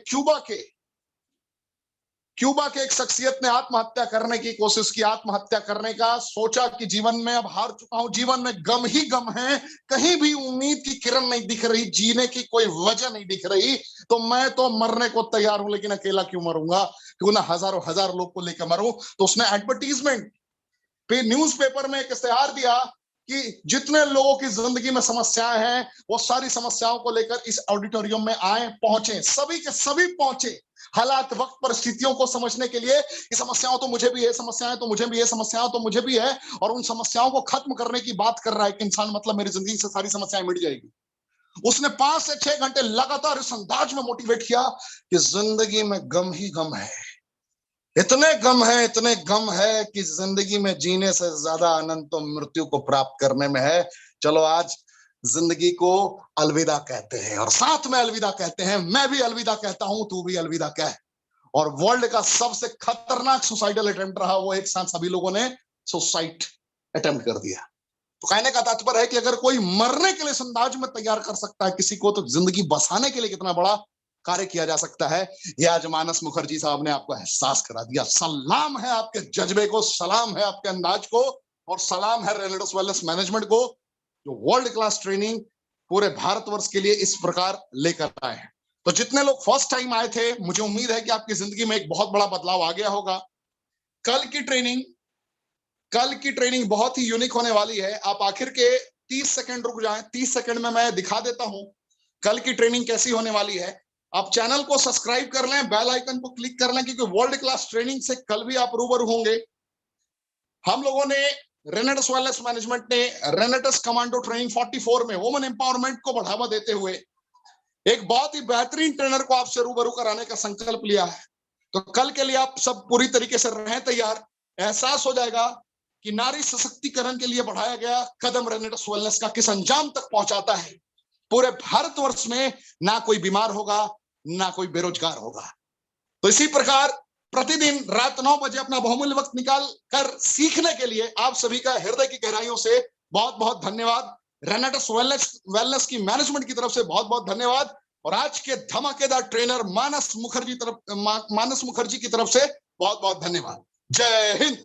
क्यूबा के एक शख्सियत ने आत्महत्या करने की कोशिश की, आत्महत्या करने का सोचा कि जीवन में अब हार चुका हूं, जीवन में गम ही गम है, कहीं भी उम्मीद की किरण नहीं दिख रही, जीने की कोई वजह नहीं दिख रही, तो मैं तो मरने को तैयार हूं, लेकिन अकेला क्यों मरूंगा, क्यों ना हजारों हजार लोग को लेकर मरूं। तो उसने एडवर्टीजमेंट पे, न्यूज़पेपर में एक इश्तेहार दिया कि जितने लोगों की जिंदगी में समस्याएं हैं वो सारी समस्याओं को लेकर इस ऑडिटोरियम में आए, पहुंचे, सभी के सभी पहुंचे। हालात, वक्त, परिस्थितियों को समझने के लिए ये समस्याओं तो मुझे भी है, समस्याएं तो मुझे भी है, समस्याएं तो मुझे भी है, और उन समस्याओं को खत्म करने की बात कर रहा है कि इंसान, मतलब मेरी जिंदगी से सारी समस्याएं मिट जाएगी। उसने 5 से 6 घंटे लगातार इस अंदाज में मोटिवेट किया कि जिंदगी में गम ही गम है, इतने गम है कि जिंदगी में जीने से ज्यादा आनंद तो मृत्यु को प्राप्त करने में है। चलो आज जिंदगी को अलविदा कहते हैं और साथ में अलविदा कहते हैं। मैं भी अलविदा कहता हूं, तू भी अलविदा कह। और वर्ल्ड का सबसे खतरनाक सुसाइडल अटेम्प्ट रहा, वो एक साथ सभी लोगों ने सुसाइड अटेम्प्ट कर दिया। तो कहने का तात्पर्य है कि अगर कोई मरने के लिए इस अंदाज में तैयार कर सकता है किसी को, तो जिंदगी बसाने के लिए कितना बड़ा कार्य किया जा सकता है। यह आज मानस मुखर्जी साहब ने आपको एहसास करा दिया। सलाम है आपके जज्बे को, सलाम है आपके अंदाज को, और सलाम है रेनेडस वेलनेस मैनेजमेंट को जो वर्ल्ड क्लास ट्रेनिंग पूरे भारतवर्ष के लिए इस प्रकार लेकर आए हैं। तो जितने लोग फर्स्ट टाइम आए थे, मुझे उम्मीद है कि आपकी जिंदगी में एक बहुत बड़ा बदलाव आ गया होगा। कल की ट्रेनिंग बहुत ही यूनिक होने वाली है। आप आखिर के 30 सेकंड रुक जाएं, 30 सेकंड में मैं दिखा देता हूं कल की ट्रेनिंग कैसी होने वाली है। आप चैनल को सब्सक्राइब कर लें, बेल आइकन को क्लिक कर लें, क्योंकि वर्ल्ड क्लास ट्रेनिंग से कल भी आप रूबरू होंगे। हम लोगों ने रेनेडस वेलनेस मैनेजमेंट ने रेनेडस कमांडो ट्रेनिंग 44 में वुमेन एम्पावरमेंट को बढ़ावा देते हुए एक बहुत ही बेहतरीन ट्रेनर को आपसे रूबरू कराने का संकल्प लिया है। तो कल के लिए आप सब पूरी तरीके से रहें तैयार। एहसास हो जाएगा कि नारी सशक्तिकरण के लिए बढ़ाया गया कदम रेनेडस वेलनेस का किस अंजाम तक पहुंचाता है। पूरे भारतवर्ष में ना कोई बीमार होगा, ना कोई बेरोजगार होगा। तो इसी प्रकार प्रतिदिन रात 9 बजे अपना बहुमूल्य वक्त निकाल कर सीखने के लिए आप सभी का हृदय की गहराइयों से बहुत बहुत धन्यवाद। रेनेडस वेलनेस की मैनेजमेंट की तरफ से बहुत बहुत धन्यवाद। और आज के धमाकेदार ट्रेनर मानस मुखर्जी की तरफ से बहुत बहुत धन्यवाद। जय हिंद।